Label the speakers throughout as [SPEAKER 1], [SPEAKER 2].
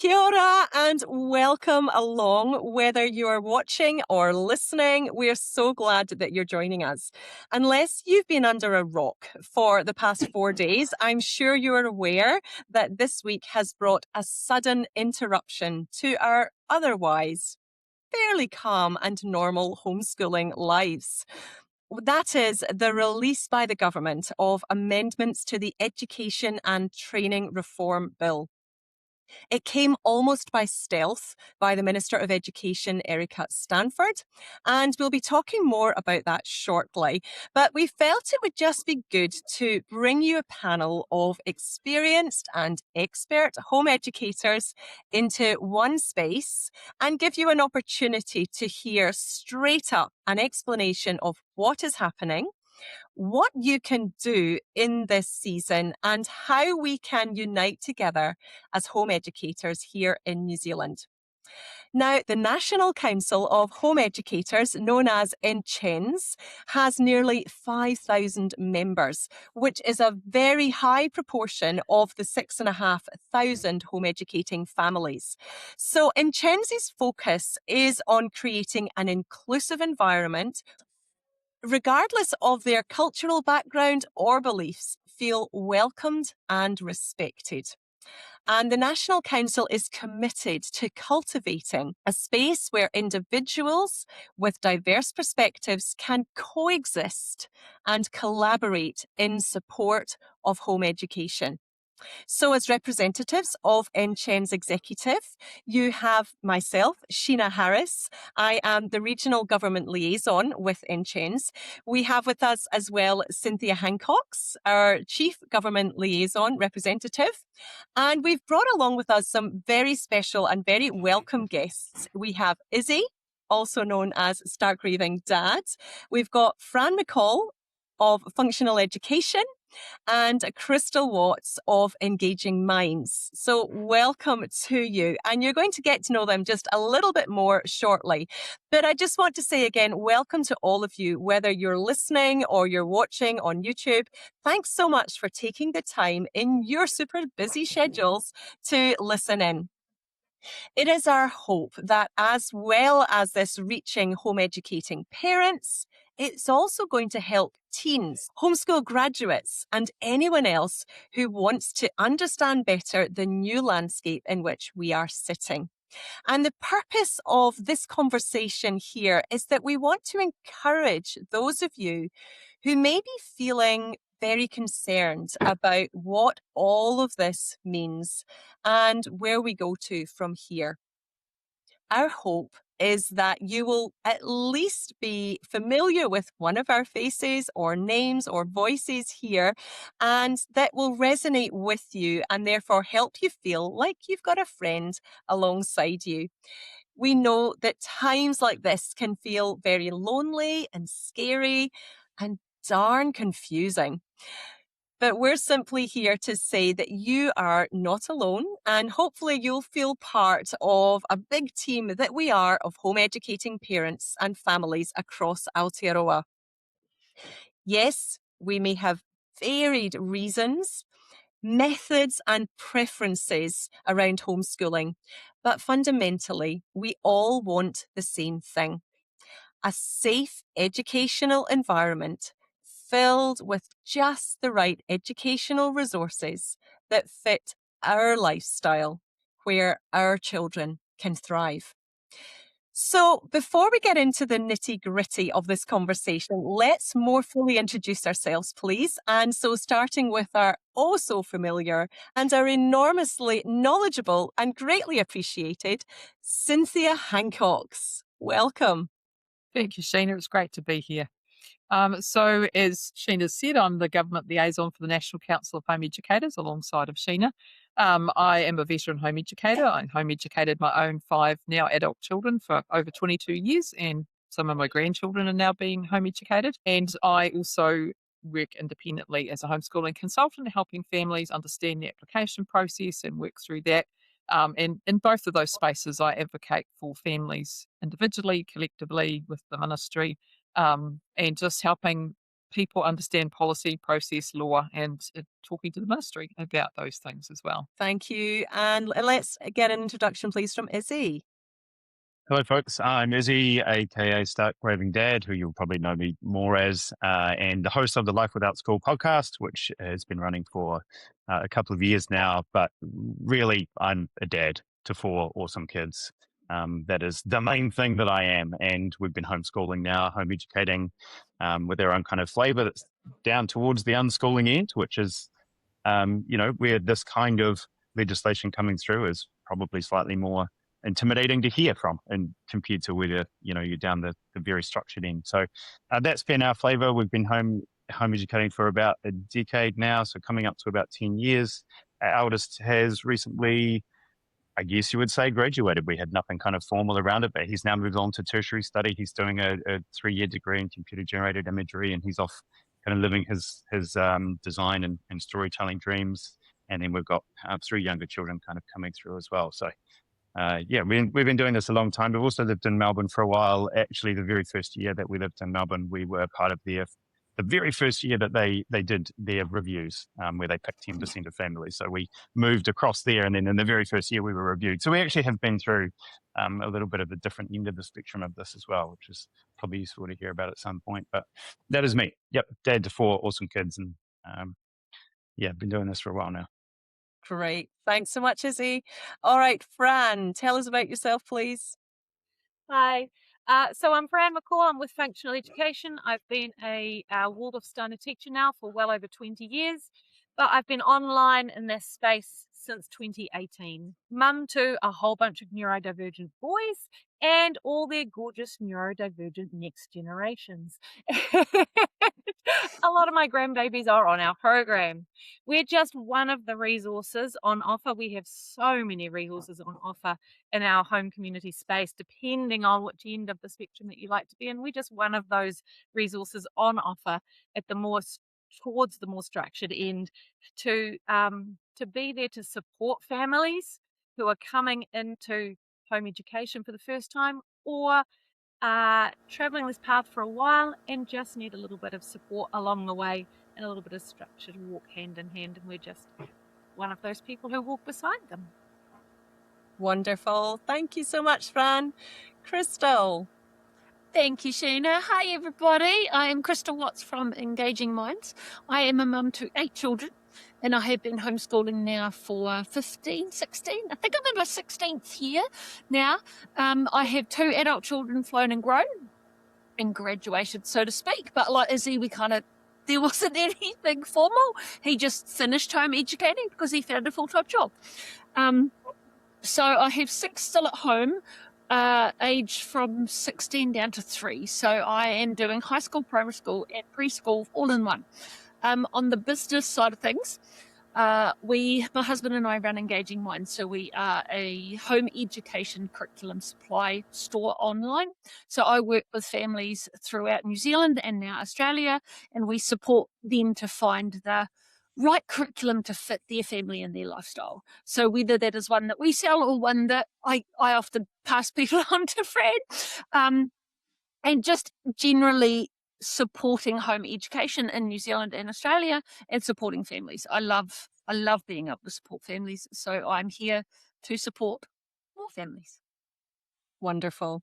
[SPEAKER 1] Kia ora and welcome along. Whether you are watching or listening, we're so glad that you're joining us. Unless you've been under a rock for the past 4 days, I'm sure you're aware that this week has brought a sudden interruption to our otherwise fairly calm and normal homeschooling lives. That is the release by the government of amendments to the Education and Training Reform Bill. It came almost by stealth by the Minister of Education, Erica Stanford, and we'll be talking more about that shortly. But we felt it would just be good to bring you a panel of experienced and expert home educators into one space and give you an opportunity to hear straight up an explanation of what is happening, what you can do in this season, and how we can unite together as home educators here in New Zealand. Now, the National Council of Home Educators, known as NCHENZ, has nearly 5,000 members, which is a very high proportion of the 6,500 home educating families. So NCHENZ's focus is on creating an inclusive environment regardless of their cultural background or beliefs, feel welcomed and respected. And the National Council is committed to cultivating a space where individuals with diverse perspectives can coexist and collaborate in support of home education. So, as representatives of NCHENZ Executive, you have myself, Sheena Harris. I am the Regional Government Liaison with NCHENZ. We have with us as well Cynthia Hancox, our Chief Government Liaison Representative. And we've brought along with us some very special and very welcome guests. We have Issy, also known as Raving Dad. We've got Fran McCall of Functional Education, and Krystel of Engaging Minds. So welcome to you. And you're going to get to know them just a little bit more shortly. But I just want to say again, welcome to all of you, whether you're listening or you're watching on YouTube. Thanks so much for taking the time in your super busy schedules to listen in. It is our hope that as well as this reaching home educating parents, it's also going to help teens, homeschool graduates, and anyone else who wants to understand better the new landscape in which we are sitting. And the purpose of this conversation here is that we want to encourage those of you who may be feeling very concerned about what all of this means and where we go to from here. Our hope is that you will at least be familiar with one of our faces or names or voices here, and that will resonate with you and therefore help you feel like you've got a friend alongside you. We know that times like this can feel very lonely and scary and darn confusing. But we're simply here to say that you are not alone, and hopefully you'll feel part of a big team that we are of home educating parents and families across Aotearoa. Yes, we may have varied reasons, methods and preferences around homeschooling, but fundamentally, we all want the same thing: a safe educational environment filled with just the right educational resources that fit our lifestyle, where our children can thrive. So, before we get into the nitty gritty of this conversation, let's more fully introduce ourselves, please. And so, starting with our oh so familiar and our enormously knowledgeable and greatly appreciated Cynthia Hancox. Welcome.
[SPEAKER 2] Thank you, Sheena. It's great to be here. So, as Sheena said, I'm the Government Liaison for the National Council of Home Educators alongside of Sheena. I am a veteran home educator. I home educated my own 5 now adult children for over 22 years, and some of my grandchildren are now being home educated. And I also work independently as a homeschooling consultant, helping families understand the application process and work through that. And in both of those spaces, I advocate for families individually, collectively, with the ministry, and just helping people understand policy, process, law, and talking to the ministry about those things as well.
[SPEAKER 1] Thank you. And let's get an introduction, please, from Issy.
[SPEAKER 3] Hello, folks. I'm Issy, aka Raving Dad, who you'll probably know me more as, and the host of the Life Without School podcast, which has been running for a couple of years now. But really, I'm a dad to 4 awesome kids. That is the main thing that I am. And we've been homeschooling now, home educating with their own kind of flavor that's down towards the unschooling end, which is, where this kind of legislation coming through is probably slightly more intimidating to hear from, and compared to whether you're down the very structured end. So that's been our flavor. We've been home educating for about a decade now, so coming up to about 10 years. Our eldest has recently, I guess you would say, graduated. We had nothing kind of formal around it, but he's now moved on to tertiary study. He's doing a 3-year degree in computer generated imagery, and he's off kind of living his design and storytelling dreams. And then we've got 3 younger children kind of coming through as well. So we've been doing this a long time. We've also lived in Melbourne for a while. Actually, the very first year that we lived in Melbourne, we were part of the very first year that they did their reviews, where they picked 10% of families. So we moved across there, and then in the very first year we were reviewed. So we actually have been through a little bit of the different end of the spectrum of this as well, which is probably useful to hear about at some point. But that is me. Yep, dad to 4 awesome kids, and been doing this for a while now.
[SPEAKER 1] Great. Thanks so much, Issy. All right, Fran, tell us about yourself, please.
[SPEAKER 4] Hi. So I'm Fran McCall. I'm with Functional Education. I've been a Waldorf Steiner teacher now for well over 20 years, but I've been online in this space since 2018. Mum to a whole bunch of neurodivergent boys and all their gorgeous neurodivergent next generations. A lot of my grandbabies are on our program. We're just one of the resources on offer. We have so many resources on offer in our home community space, depending on which end of the spectrum that you like to be in. We're just one of those resources on offer at towards the more structured end to be there to support families who are coming into home education for the first time, or traveling this path for a while and just need a little bit of support along the way and a little bit of structure to walk hand in hand. And we're just one of those people who walk beside them.
[SPEAKER 1] Wonderful. Thank you so much, Fran. Krystel.
[SPEAKER 5] Thank you, Sheena. Hi, everybody. I am Krystel Watts from Engaging Minds. I am a mum to 8 children, and I have been homeschooling now for 15, 16. I think I'm in my 16th year now. I have 2 adult children flown and grown and graduated, so to speak. But like Izzy, there wasn't anything formal. He just finished home educating because he found a full-time job. So I have 6 still at home, aged from 16 down to 3. So I am doing high school, primary school, and preschool all in one. On the business side of things, my husband and I run Engaging Minds. So we are a home education curriculum supply store online. So I work with families throughout New Zealand and now Australia, and we support them to find the right curriculum to fit their family and their lifestyle. So whether that is one that we sell or one that I often pass people on to Fran, and just generally supporting home education in New Zealand and Australia and supporting families. I love being able to support families. So I'm here to support more families.
[SPEAKER 1] Wonderful.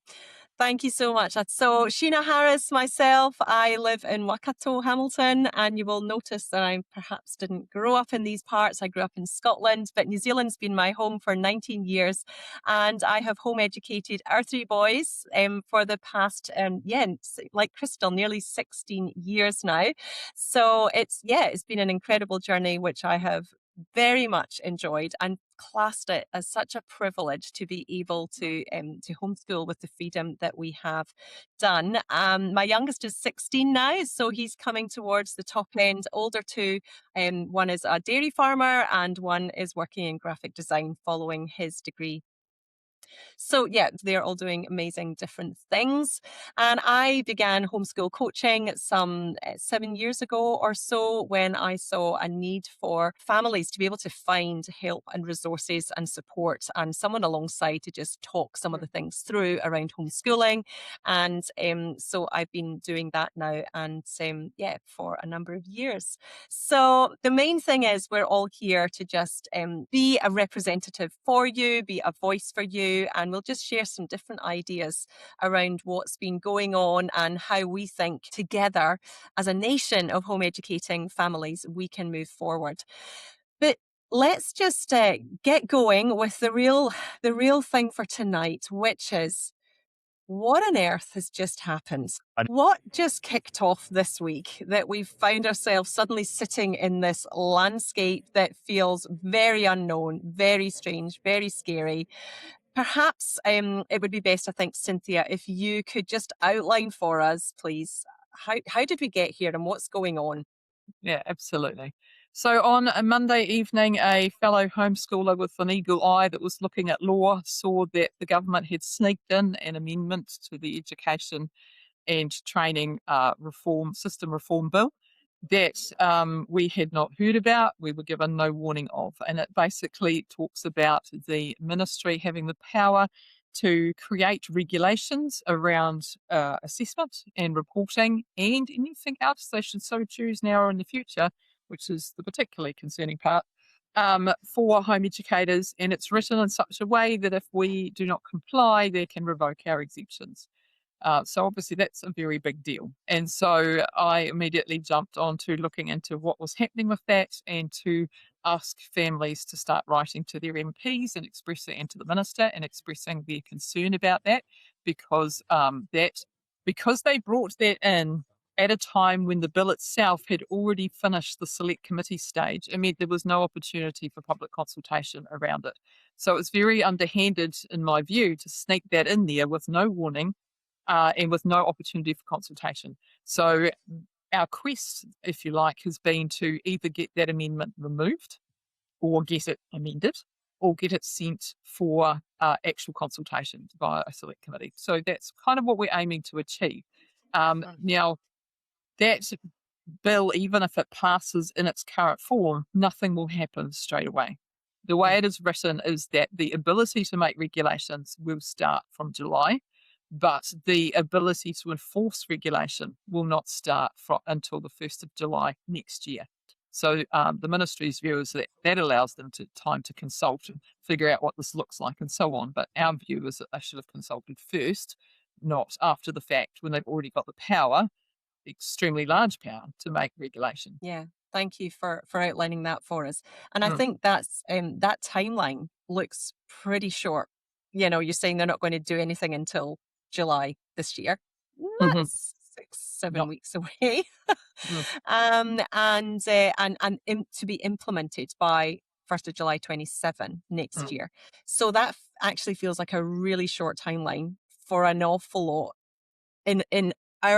[SPEAKER 1] Thank you so much. So Sheena Harris, myself, I live in Waikato, Hamilton, and you will notice that I perhaps didn't grow up in these parts. I grew up in Scotland, but New Zealand's been my home for 19 years, and I have home educated our 3 boys for the past, like Krystel, nearly 16 years now. So it's been an incredible journey, which I have very much enjoyed and classed it as such a privilege to be able to homeschool with the freedom that we have done. My youngest is 16 now, so he's coming towards the top end. Older 2, one is a dairy farmer and one is working in graphic design following his degree So yeah, they're all doing amazing different things. And I began homeschool coaching some 7 years ago or so when I saw a need for families to be able to find help and resources and support and someone alongside to just talk some of the things through around homeschooling. And so I've been doing that now and yeah, for a number of years. So the main thing is we're all here to just be a representative for you, be a voice for you, and we'll just share some different ideas around what's been going on and how we think together as a nation of home educating families we can move forward. But let's just get going with the real thing for tonight, which is what on earth has just happened? What just kicked off this week that we've found ourselves suddenly sitting in this landscape that feels very unknown, very strange, very scary? Perhaps it would be best, I think, Cynthia, if you could just outline for us, please, how did we get here and what's going on?
[SPEAKER 2] Yeah, absolutely. So on a Monday evening, a fellow homeschooler with an eagle eye that was looking at law saw that the government had sneaked in an amendment to the Education and Training system reform bill that we had not heard about, we were given no warning of. And it basically talks about the ministry having the power to create regulations around assessment and reporting and anything else they should so choose now or in the future, which is the particularly concerning part, for home educators. And it's written in such a way that if we do not comply, they can revoke our exemptions. So obviously that's a very big deal. And so I immediately jumped on to looking into what was happening with that and to ask families to start writing to their MPs and expressing and to the minister and expressing their concern about that because because they brought that in at a time when the bill itself had already finished the select committee stage, it meant there was no opportunity for public consultation around it. So it was very underhanded, in my view, to sneak that in there with no warning and with no opportunity for consultation. So our quest, if you like, has been to either get that amendment removed or get it amended or get it sent for actual consultation by a select committee. So that's kind of what we're aiming to achieve. Now, that bill, even if it passes in its current form, nothing will happen straight away. The way it is written is that the ability to make regulations will start from July, but the ability to enforce regulation will not start until the 1st of July next year. So the ministry's view is that that allows them time to consult and figure out what this looks like and so on. But our view is that they should have consulted first, not after the fact when they've already got the power, extremely large power, to make regulation.
[SPEAKER 1] Yeah, thank you for outlining that for us. And I think that's that timeline looks pretty short. You know, you're saying they're not going to do anything until July this year. That's 6-7 weeks away. And to be implemented by 1st of July 27 next year. So that actually feels like a really short timeline for an awful lot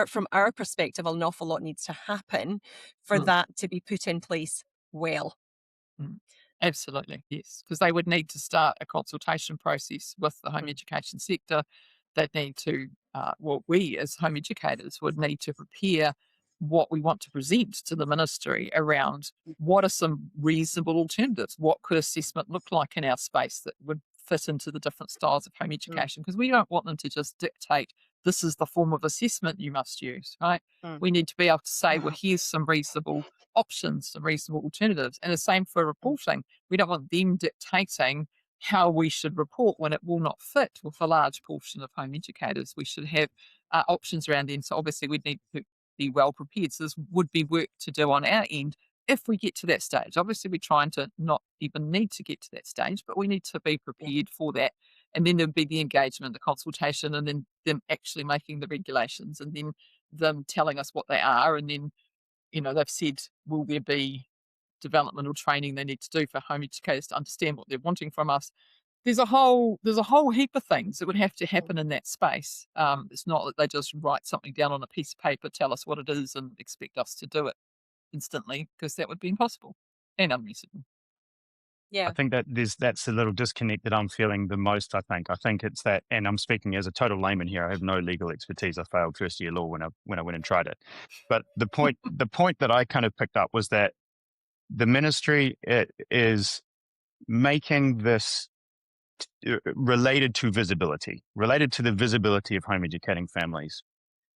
[SPEAKER 1] from our perspective. An awful lot needs to happen for that to be put in place well.
[SPEAKER 2] Absolutely, yes, because they would need to start a consultation process with the home education sector. They'd need to, we as home educators would need to prepare what we want to present to the ministry around what are some reasonable alternatives. What could assessment look like in our space that would fit into the different styles of home education? Because we don't want them to just dictate this is the form of assessment you must use, right? We need to be able to say, well, here's some reasonable options, some reasonable alternatives. And the same for reporting. We don't want them dictating how we should report when it will not fit with a large portion of home educators. We should have options around them. So obviously we'd need to be well prepared. So this would be work to do on our end if we get to that stage. Obviously we're trying to not even need to get to that stage, but we need to be prepared for that. And then there'd be the engagement, the consultation, and then them actually making the regulations and then them telling us what they are. And then, you know, they've said, will there be developmental training they need to do for home educators to understand what they're wanting from us? There's a whole heap of things that would have to happen in that space. It's not that they just write something down on a piece of paper, tell us what it is, and expect us to do it instantly, because that would be impossible and unreasonable.
[SPEAKER 1] Yeah.
[SPEAKER 3] I think that that's a little disconnect that I'm feeling the most. I think it's that, and I'm speaking as a total layman here. I have no legal expertise. I failed first year law when I went and tried it. But the point that I kind of picked up was that the ministry is making this related to the visibility of home educating families.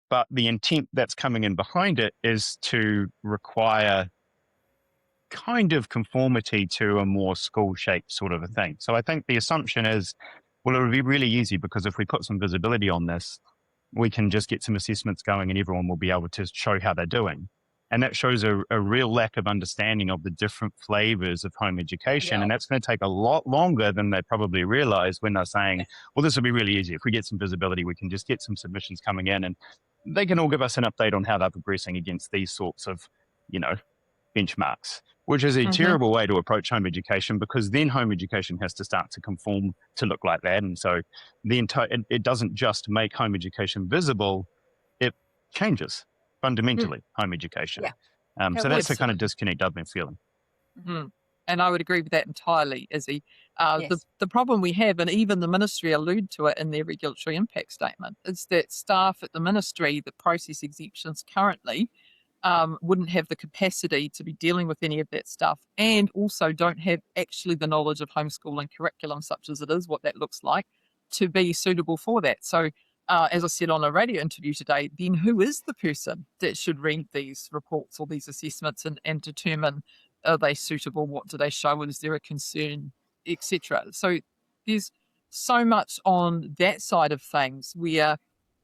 [SPEAKER 3] But the intent that's coming in behind it is to require kind of conformity to a more school-shaped sort of a thing. So I think the assumption is, well, it'll be really easy because if we put some visibility on this, we can just get some assessments going and everyone will be able to show how they're doing. And that shows a real lack of understanding of the different flavors of home education.
[SPEAKER 1] Yeah.
[SPEAKER 3] And that's going to take a lot longer than they probably realize when they're saying, well, this will be really easy. If we get some visibility, we can just get some submissions coming in and they can all give us an update on how they're progressing against these sorts of, benchmarks, which is a terrible way to approach home education, because then home education has to start to conform to look like that. And so it doesn't just make home education visible, it changes fundamentally home education.
[SPEAKER 1] Yeah.
[SPEAKER 3] So that's the kind of disconnect I've been feeling.
[SPEAKER 2] And I would agree with that entirely, Izzy.
[SPEAKER 1] Yes.
[SPEAKER 2] The problem we have, and even the ministry allude to it in their regulatory impact statement, is that staff at the ministry that process exemptions currently wouldn't have the capacity to be dealing with any of that stuff, and also don't have actually the knowledge of homeschooling curriculum, such as it is, what that looks like, to be suitable for that. So as I said on a radio interview today, then who is the person that should read these reports or these assessments and determine, are they suitable? What do they show? Is there a concern, etc.? So there's so much on that side of things where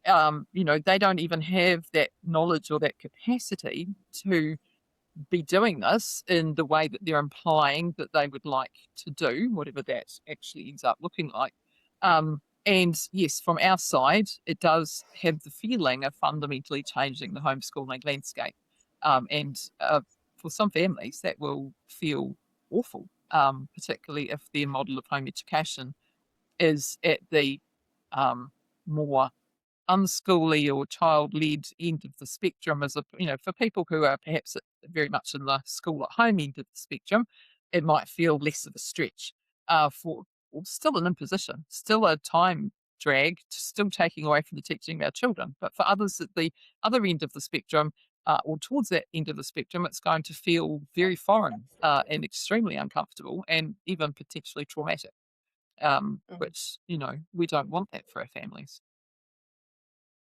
[SPEAKER 2] they don't even have that knowledge or that capacity to be doing this in the way that they're implying that they would like to do, whatever that actually ends up looking like. And yes, from our side, it does have the feeling of fundamentally changing the homeschooling landscape. And for some families, that will feel awful, particularly if their model of home education is at the more unschooly or child-led end of the spectrum, for people who are perhaps very much in the school at home end of the spectrum, it might feel less of a stretch for still an imposition, still a time drag, still taking away from the teaching of our children. But for others at the other end of the spectrum, or towards that end of the spectrum, it's going to feel very foreign and extremely uncomfortable and even potentially traumatic, which, we don't want that for our families.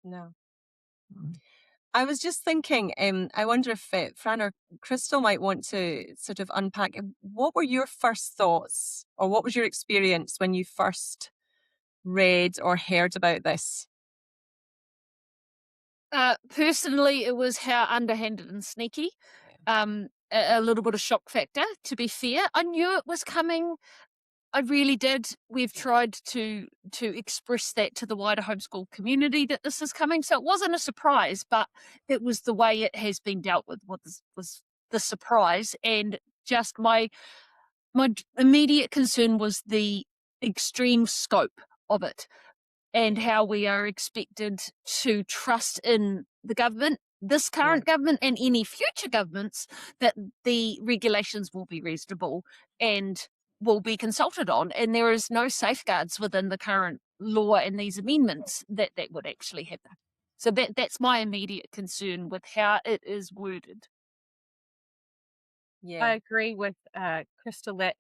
[SPEAKER 1] No. I was just thinking, I wonder if Fran or Krystel might want to sort of unpack, what were your first thoughts, or what was your experience when you first read or heard about this?
[SPEAKER 5] Personally, it was how underhanded and sneaky. A little bit of shock factor, to be fair. I knew it was coming. I really did. We've tried to express that to the wider homeschool community that this is coming. So it wasn't a surprise, but it was the way it has been dealt with was the surprise. And just my immediate concern was the extreme scope of it and how we are expected to trust in the government, this current government and any future governments, that the regulations will be reasonable and will be consulted on, and there is no safeguards within the current law and these amendments that would actually happen. So that's my immediate concern with how it is worded.
[SPEAKER 1] Yeah.
[SPEAKER 4] I agree with Krystel that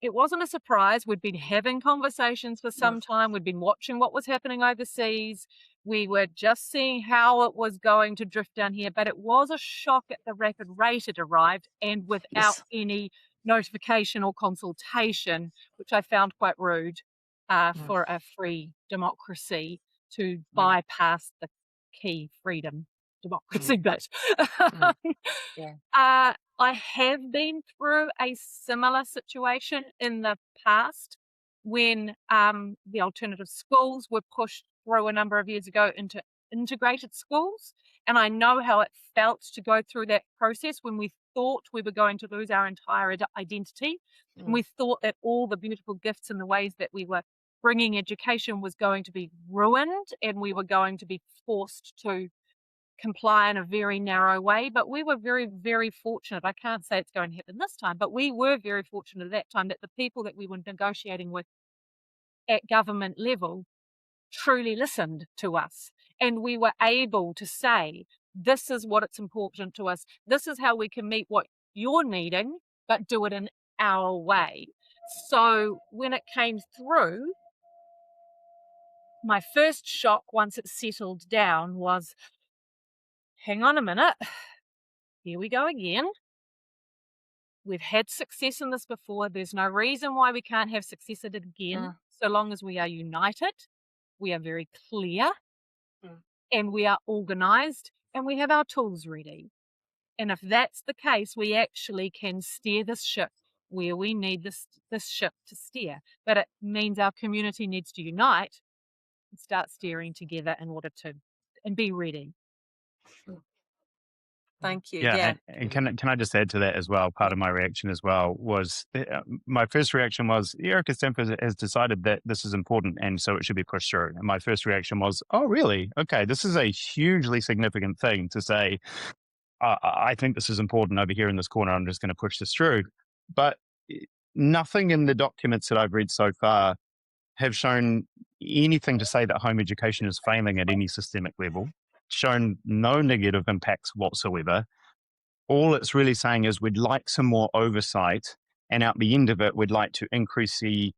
[SPEAKER 4] it wasn't a surprise. We'd been having conversations for some time. We'd been watching what was happening overseas. We were just seeing how it was going to drift down here, but it was a shock at the rapid rate it arrived and without any notification or consultation, which I found quite rude for a free democracy to bypass the key freedom democracy bit. I have been through a similar situation in the past when the alternative schools were pushed through a number of years ago into integrated schools. And I know how it felt to go through that process when we thought we were going to lose our entire identity. And we thought that all the beautiful gifts and the ways that we were bringing education was going to be ruined, and we were going to be forced to comply in a very narrow way, but we were very, very fortunate. I can't say it's going to happen this time, but we were very fortunate at that time that the people that we were negotiating with at government level truly listened to us. And we were able to say, this is what it's important to us. This is how we can meet what you're needing, but do it in our way. So when it came through, my first shock once it settled down was, hang on a minute, here we go again. We've had success in this before. There's no reason why we can't have success at it again, so long as we are united, we are very clear, and we are organised, and we have our tools ready. And if that's the case, we actually can steer this ship where we need this ship to steer. But it means our community needs to unite and start steering together in order to, and be ready.
[SPEAKER 1] Thank you.
[SPEAKER 3] Yeah, and can I just add to that as well? Part of my reaction as well was my first reaction was Erica Stanford has decided that this is important and so it should be pushed through. And my first reaction was, oh, really? Okay, this is a hugely significant thing to say. I think this is important over here in this corner. I'm just going to push this through. But nothing in the documents that I've read so far have shown anything to say that home education is failing at any systemic level, shown no negative impacts whatsoever. All it's really saying is we'd like some more oversight, and at the end of it, we'd like to increase the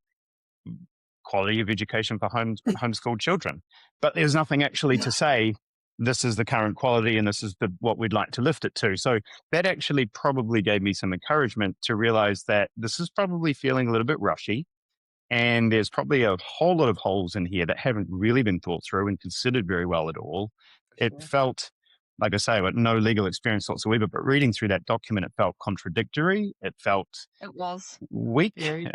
[SPEAKER 3] quality of education for homeschooled children. But there's nothing actually to say this is the current quality and this is what we'd like to lift it to. So that actually probably gave me some encouragement to realize that this is probably feeling a little bit rushy. And there's probably a whole lot of holes in here that haven't really been thought through and considered very well at all. It felt, like I say, with no legal experience whatsoever, but reading through that document, it felt contradictory. It was weak. It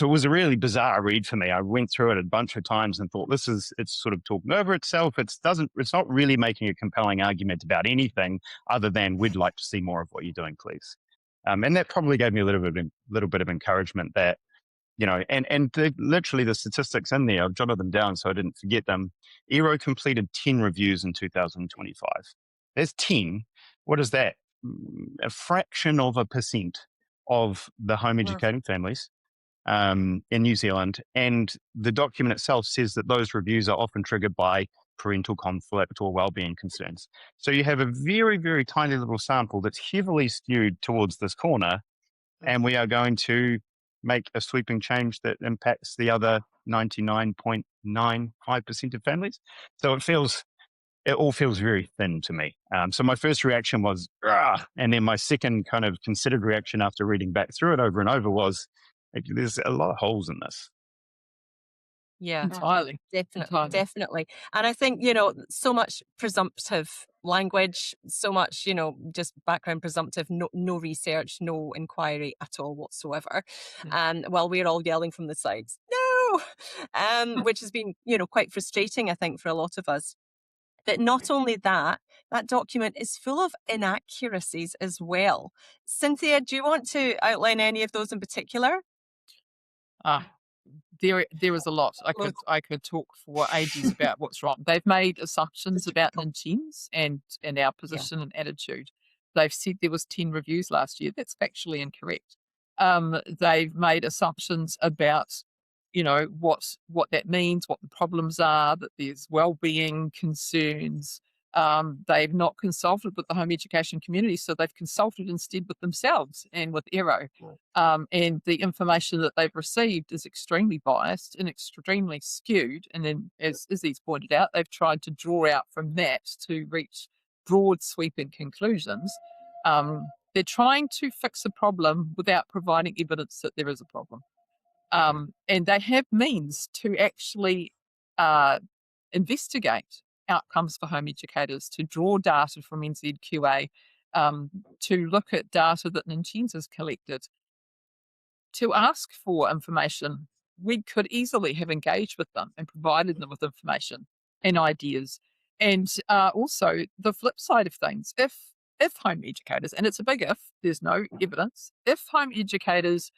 [SPEAKER 3] was a really bizarre read for me. I went through it a bunch of times and thought, it's sort of talking over itself. It's not really making a compelling argument about anything other than we'd like to see more of what you're doing, please. And that probably gave me a little bit of encouragement that, literally the statistics in there, I've jotted them down so I didn't forget them. ERO completed 10 reviews in 2025. There's 10. What is that? A fraction of a percent of the home educating families in New Zealand. And the document itself says that those reviews are often triggered by parental conflict or wellbeing concerns. So you have a very, very tiny little sample that's heavily skewed towards this corner, and we are going to make a sweeping change that impacts the other 99.95% of families. So it all feels very thin to me. So my first reaction was, and then my second kind of considered reaction after reading back through it over and over was, there's a lot of holes in this.
[SPEAKER 1] Yeah,
[SPEAKER 2] Entirely.
[SPEAKER 1] Definitely. And I think, so much presumptive language, so much, just background presumptive, no research, no inquiry at all whatsoever. And while we're all yelling from the sides, no, which has been, quite frustrating, I think, for a lot of us. But not only that document is full of inaccuracies as well. Cynthia, do you want to outline any of those in particular?
[SPEAKER 2] There was a lot. I could talk for ages about what's wrong. They've made assumptions about NCHENZ and our position and attitude. They've said there was 10 reviews last year. That's factually incorrect. They've made assumptions about, what that means, what the problems are, that there's well-being concerns. They've not consulted with the home education community, so they've consulted instead with themselves and with ERO. And the information that they've received is extremely biased and extremely skewed. And then, as Izzy's pointed out, they've tried to draw out from that to reach broad sweeping conclusions. They're trying to fix a problem without providing evidence that there is a problem. And they have means to actually investigate outcomes for home educators, to draw data from NZQA, to look at data that NCHENZ has collected, to ask for information. We could easily have engaged with them and provided them with information and ideas. And also the flip side of things, if home educators, and it's a big if, there's no evidence, if home educators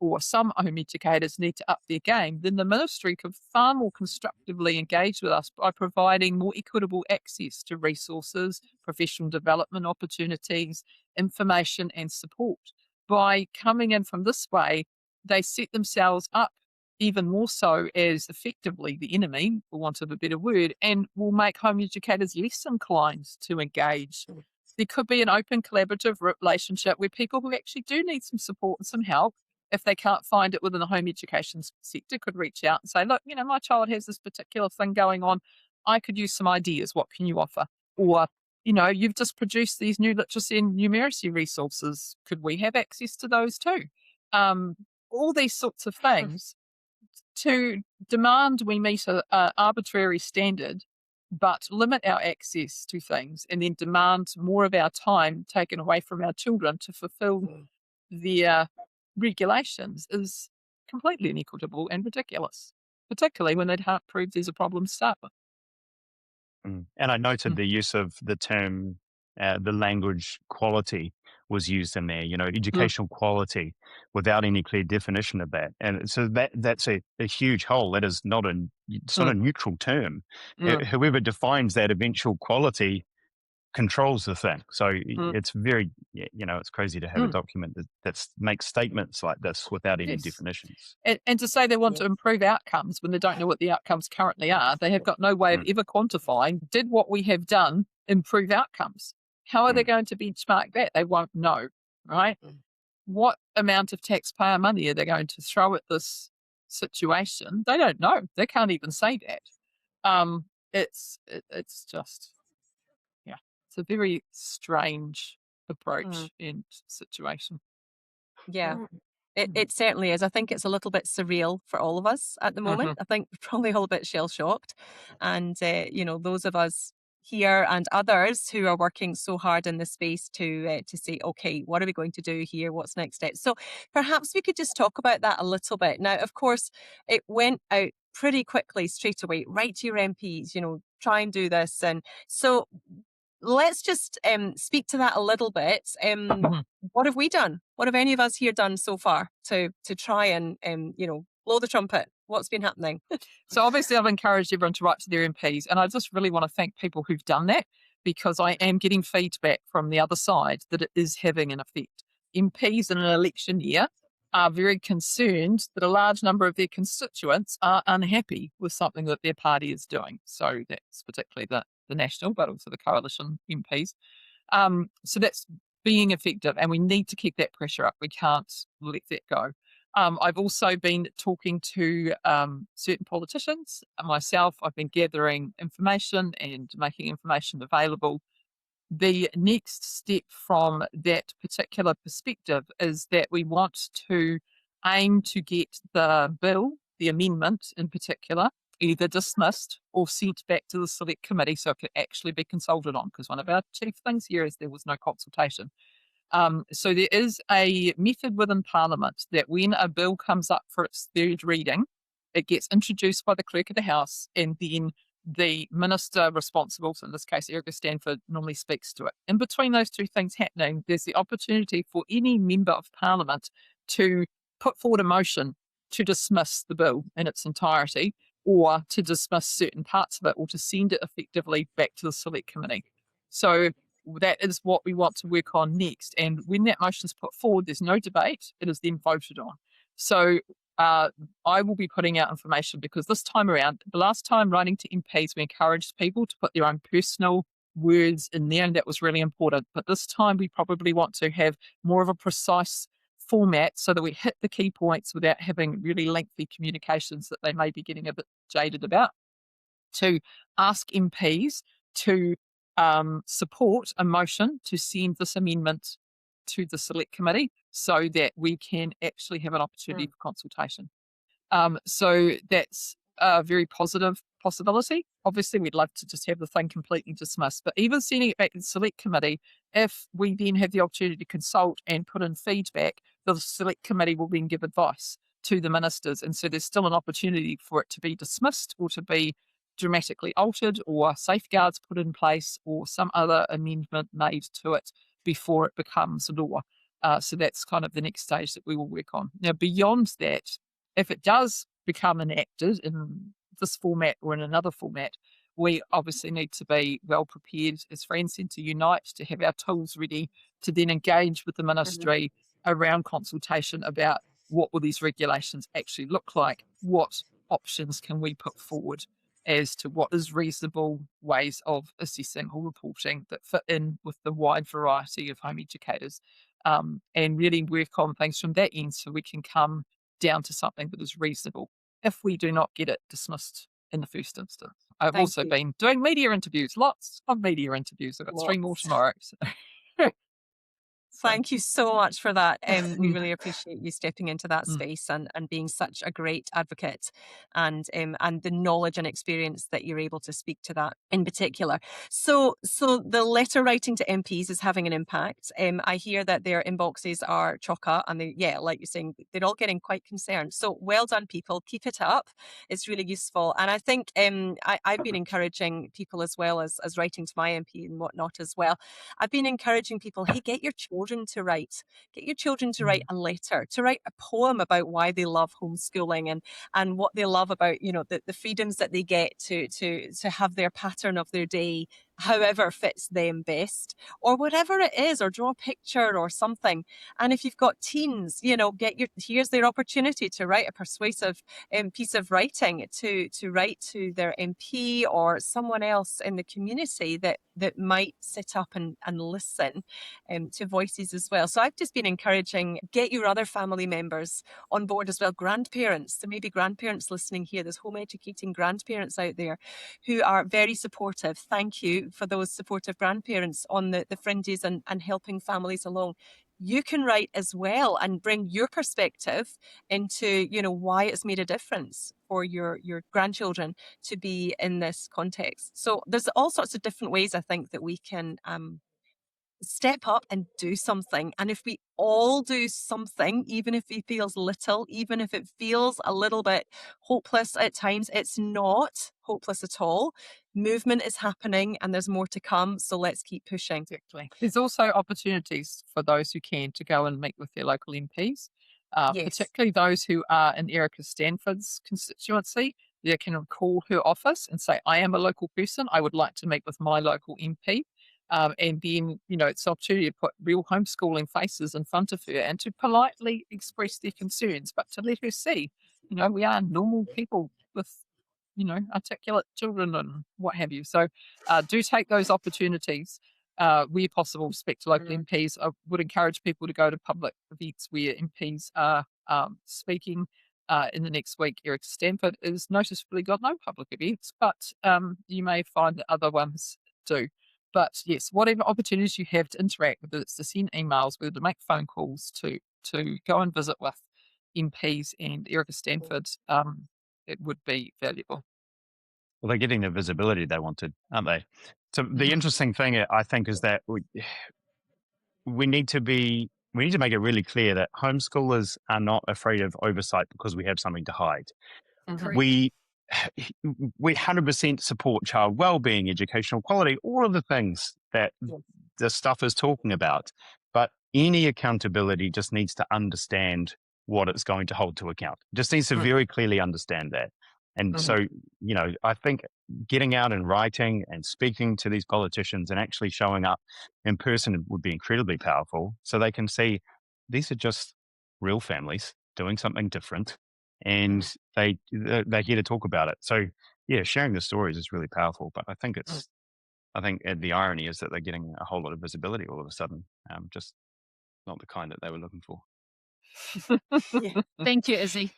[SPEAKER 2] or some home educators need to up their game, then the ministry could far more constructively engage with us by providing more equitable access to resources, professional development opportunities, information and support. By coming in from this way, they set themselves up even more so as effectively the enemy, for want of a better word, and will make home educators less inclined to engage. There could be an open collaborative relationship where people who actually do need some support and some help, if they can't find it within the home education sector, could reach out and say, look, my child has this particular thing going on. I could use some ideas. What can you offer? Or, you've just produced these new literacy and numeracy resources. Could we have access to those too? All these sorts of things to demand we meet an arbitrary standard, but limit our access to things and then demand more of our time taken away from our children to fulfill their regulations is completely inequitable and ridiculous, particularly when they can't prove there's a problem to start with.
[SPEAKER 3] And I noted the use of the term, the language quality was used in there, educational quality, without any clear definition of that. And so that's a huge hole. That is not it's not a neutral term. Whoever defines that eventual quality controls the thing. So it's very, it's crazy to have a document that makes statements like this without any definitions.
[SPEAKER 2] And to say they want to improve outcomes when they don't know what the outcomes currently are, they have got no way of ever quantifying, did what we have done improve outcomes? How are they going to benchmark that? They won't know, right? What amount of taxpayer money are they going to throw at this situation? They don't know. They can't even say that. It's just... It's a very strange approach and situation.
[SPEAKER 1] Yeah, it certainly is. I think it's a little bit surreal for all of us at the moment. I think we're probably all a bit shell-shocked. And, those of us here and others who are working so hard in this space to say, okay, what are we going to do here? What's next step? So perhaps we could just talk about that a little bit. Now, of course, it went out pretty quickly straight away. Write to your MPs, try and do this. And so let's just speak to that a little bit. What have we done? What have any of us here done so far to try and, blow the trumpet? What's been happening?
[SPEAKER 2] So obviously I've encouraged everyone to write to their MPs, and I just really want to thank people who've done that, because I am getting feedback from the other side that it is having an effect. MPs in an election year are very concerned that a large number of their constituents are unhappy with something that their party is doing. So that's particularly the national, but also the coalition MPs. So that's being effective, and we need to keep that pressure up. We can't let that go. I've also been talking to certain politicians. Myself, I've been gathering information and making information available. The next step from that particular perspective is that we want to aim to get the bill, the amendment in particular, either dismissed or sent back to the select committee so it could actually be consulted on, because one of our chief things here is there was no consultation. So there is a method within Parliament that when a bill comes up for its third reading, it gets introduced by the Clerk of the House, and then the minister responsible, so in this case Erica Stanford, normally speaks to it. In between those two things happening, there's the opportunity for any member of Parliament to put forward a motion to dismiss the bill in its entirety, or to dismiss certain parts of it, or to send it effectively back to the select committee. So that is what we want to work on next. And when that motion is put forward, there's no debate. It is then voted on. So I will be putting out information, because this time around, the last time writing to MPs, we encouraged people to put their own personal words in there, and that was really important. But this time we probably want to have more of a precise format so that we hit the key points without having really lengthy communications that they may be getting a bit jaded about, to ask MPs to support a motion to send this amendment to the select committee so that we can actually have an opportunity for consultation. So that's a very positive possibility. Obviously, we'd love to just have the thing completely dismissed, but even sending it back to the select committee, if we then have the opportunity to consult and put in feedback, the select committee will then give advice to the ministers. And so there's still an opportunity for it to be dismissed, or to be dramatically altered, or safeguards put in place, or some other amendment made to it before it becomes law. So that's kind of the next stage that we will work on. Now, beyond that, if it does become enacted in this format or in another format, we obviously need to be well prepared, as Fran said, to unite, to have our tools ready, to then engage with the ministry around consultation about what will these regulations actually look like, what options can we put forward as to what is reasonable ways of assessing or reporting that fit in with the wide variety of home educators, and really work on things from that end so we can come down to something that is reasonable if we do not get it dismissed in the first instance. I've
[SPEAKER 1] Thank
[SPEAKER 2] also
[SPEAKER 1] you.
[SPEAKER 2] been doing media interviews, lots of media interviews. I've got 3 more
[SPEAKER 1] Lots.
[SPEAKER 2] tomorrow. So,
[SPEAKER 1] Thank you so much for that. We
[SPEAKER 2] Mm.
[SPEAKER 1] really appreciate you stepping into that space and being such a great advocate, and the knowledge and experience that you're able to speak to that in particular. So the letter writing to MPs is having an impact. I hear that their inboxes are chocker, and like you're saying, they're all getting quite concerned. So well done, people. Keep it up. It's really useful. And I think I've been encouraging people as well as writing to my MP and whatnot as well. I've been encouraging people, hey, get your children to write. Get your children to write a letter, to write a poem about why they love homeschooling and what they love about, the freedoms that they get to have their pattern of their day however fits them best, or whatever it is, or draw a picture or something. And if you've got teens, here's their opportunity to write a persuasive piece of writing to write to their MP or someone else in the community that might sit up and listen to voices as well. So I've just been encouraging, get your other family members on board as well, grandparents. There may be grandparents listening here. There's home educating grandparents out there who are very supportive. Thank you for those supportive grandparents on the fringes and helping families along. You can write as well and bring your perspective into, why it's made a difference for your grandchildren to be in this context. So there's all sorts of different ways I think that we can step up and do something. And if we all do something, even if it feels little, even if it feels a little bit hopeless at times, it's not hopeless at all. Movement is happening and there's more to come. So let's keep pushing.
[SPEAKER 2] Exactly. There's also opportunities for those who can to go and meet with their local MPs,
[SPEAKER 1] Yes.
[SPEAKER 2] particularly those who are in Erica Stanford's constituency. They can call her office and say, I am a local person. I would like to meet with my local MP. And then, it's an opportunity to put real homeschooling faces in front of her and to politely express their concerns, but to let her see, we are normal people with, articulate children and what have you. So do take those opportunities where possible, speak to local MPs. I would encourage people to go to public events where MPs are speaking. In the next week, Erica Stanford is noticeably got no public events, but you may find that other ones do. But yes, whatever opportunities you have to interact, whether it's to send emails, whether to make phone calls, to go and visit with MPs and Erica Stanford, it would be valuable.
[SPEAKER 3] Well, they're getting the visibility they wanted, aren't they? So the interesting thing, I think, is that we need to make it really clear that homeschoolers are not afraid of oversight because we have something to hide.
[SPEAKER 1] Correct.
[SPEAKER 3] We 100% support child well-being, educational quality, all of the things that the stuff is talking about. But any accountability just needs to understand what it's going to hold to account. Just needs to very clearly understand that. And so, I think getting out and writing and speaking to these politicians and actually showing up in person would be incredibly powerful, so they can see these are just real families doing something different, and they're here to talk about it. So yeah, sharing the stories is really powerful. But I think the irony is that they're getting a whole lot of visibility all of a sudden, just not the kind that they were looking for.
[SPEAKER 5] Thank you, Izzy.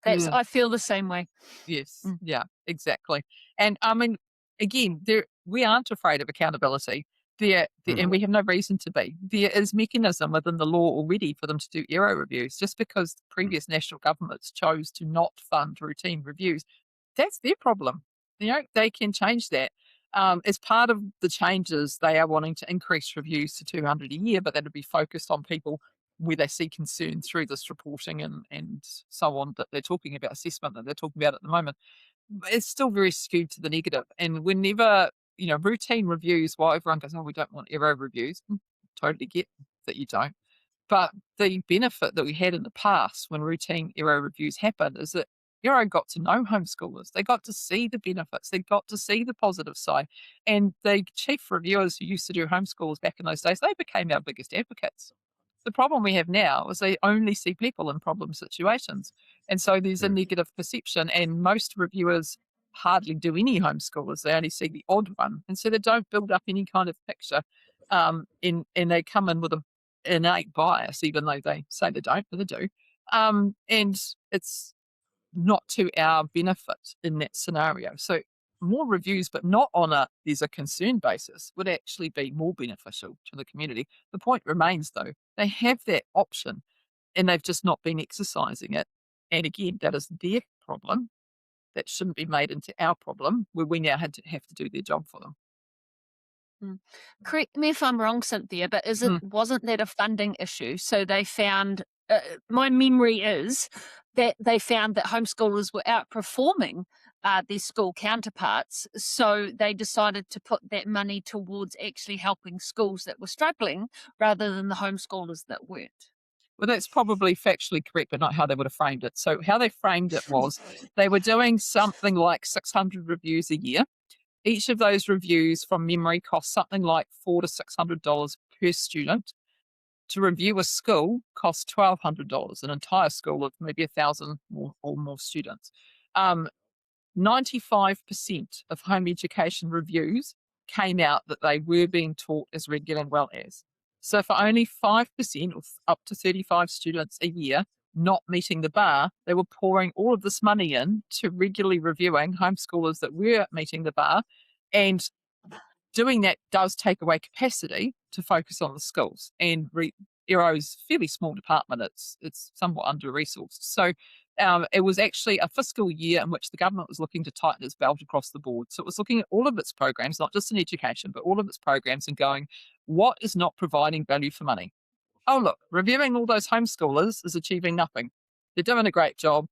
[SPEAKER 5] I feel the same way.
[SPEAKER 2] Yes. Yeah, exactly. And I mean, again, we aren't afraid of accountability. And we have no reason to be. There is mechanism within the law already for them to do error reviews. Just because previous national governments chose to not fund routine reviews, that's their problem. They can change that. As part of the changes, they are wanting to increase reviews to 200 a year, but that would be focused on people where they see concern through this reporting and so on that they're talking about, assessment that they're talking about at the moment. It's still very skewed to the negative. And whenever, routine reviews, while everyone goes, oh, we don't want error reviews, totally get that you don't. But the benefit that we had in the past when routine ERO reviews happened is that ERO got to know homeschoolers. They got to see the benefits. They got to see the positive side. And the chief reviewers who used to do homeschoolers back in those days, they became our biggest advocates. The problem we have now is they only see people in problem situations. And so there's a negative perception, and most reviewers hardly do any homeschoolers. They only see the odd one. And so they don't build up any kind of picture. And they come in with an innate bias, even though they say they don't, but they do. And it's not to our benefit in that scenario. So more reviews, but not on there's a concern basis, would actually be more beneficial to the community. The point remains, though, they have that option and they've just not been exercising it. And again, that is their problem. That shouldn't be made into our problem, where we now have to do their job for them.
[SPEAKER 5] Correct me if I'm wrong, Cynthia, but wasn't that a funding issue? So they found, my memory is that they found that homeschoolers were outperforming their school counterparts. So they decided to put that money towards actually helping schools that were struggling rather than the homeschoolers that weren't.
[SPEAKER 2] Well, that's probably factually correct, but not how they would have framed it. So how they framed it was they were doing something like 600 reviews a year. Each of those reviews, from memory, cost something like $400 to $600 per student. To review a school costs $1,200, an entire school of maybe 1,000 or more students. 95% of home education reviews came out that they were being taught as regular and well as. So for only 5% or up to 35 students a year not meeting the bar, they were pouring all of this money in to regularly reviewing homeschoolers that were meeting the bar. And doing that does take away capacity to focus on the schools. And ERO's fairly small department. It's somewhat under-resourced. So it was actually a fiscal year in which the government was looking to tighten its belt across the board. So it was looking at all of its programs, not just in education, but all of its programs, and going, what is not providing value for money? Oh, look, reviewing all those homeschoolers is achieving nothing. They're doing a great job.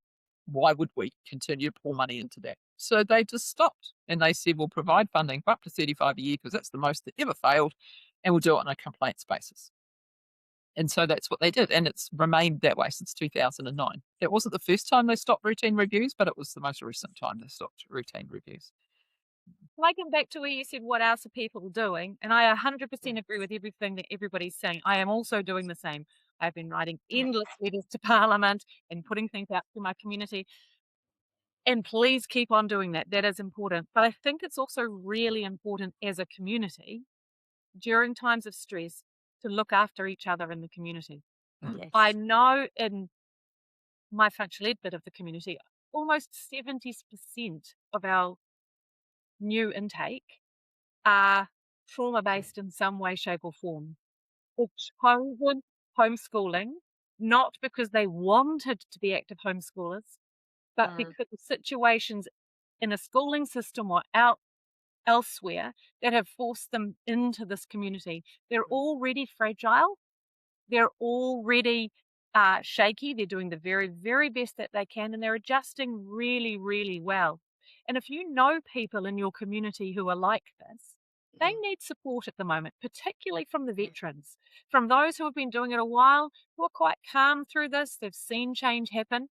[SPEAKER 2] Why would we continue to pour money into that? So they just stopped, and they said, we'll provide funding for up to 35 a year because that's the most that ever failed, and we'll do it on a complaints basis. And so that's what they did, and it's remained that way since 2009. That wasn't the first time they stopped routine reviews, but it was the most recent time they stopped routine reviews.
[SPEAKER 4] I come back to where you said, what else are people doing? And I 100% agree with everything that everybody's saying. I am also doing the same. I've been writing endless letters to Parliament and putting things out to my community. And please keep on doing that. That is important. But I think it's also really important as a community during times of stress to look after each other in the community.
[SPEAKER 5] Yes.
[SPEAKER 4] I know in my functional ed bit of the community, almost 70% of our new intake are trauma-based in some way, shape or form. It's chosen homeschooling, not because they wanted to be active homeschoolers, but because of situations in a schooling system or out elsewhere that have forced them into this community. They're already fragile. They're already shaky. They're doing the very, very best that they can, and they're adjusting really, really well. And if you know people in your community who are like this, they need support at the moment, particularly from the veterans, from those who have been doing it a while, who are quite calm through this. They've seen change happen.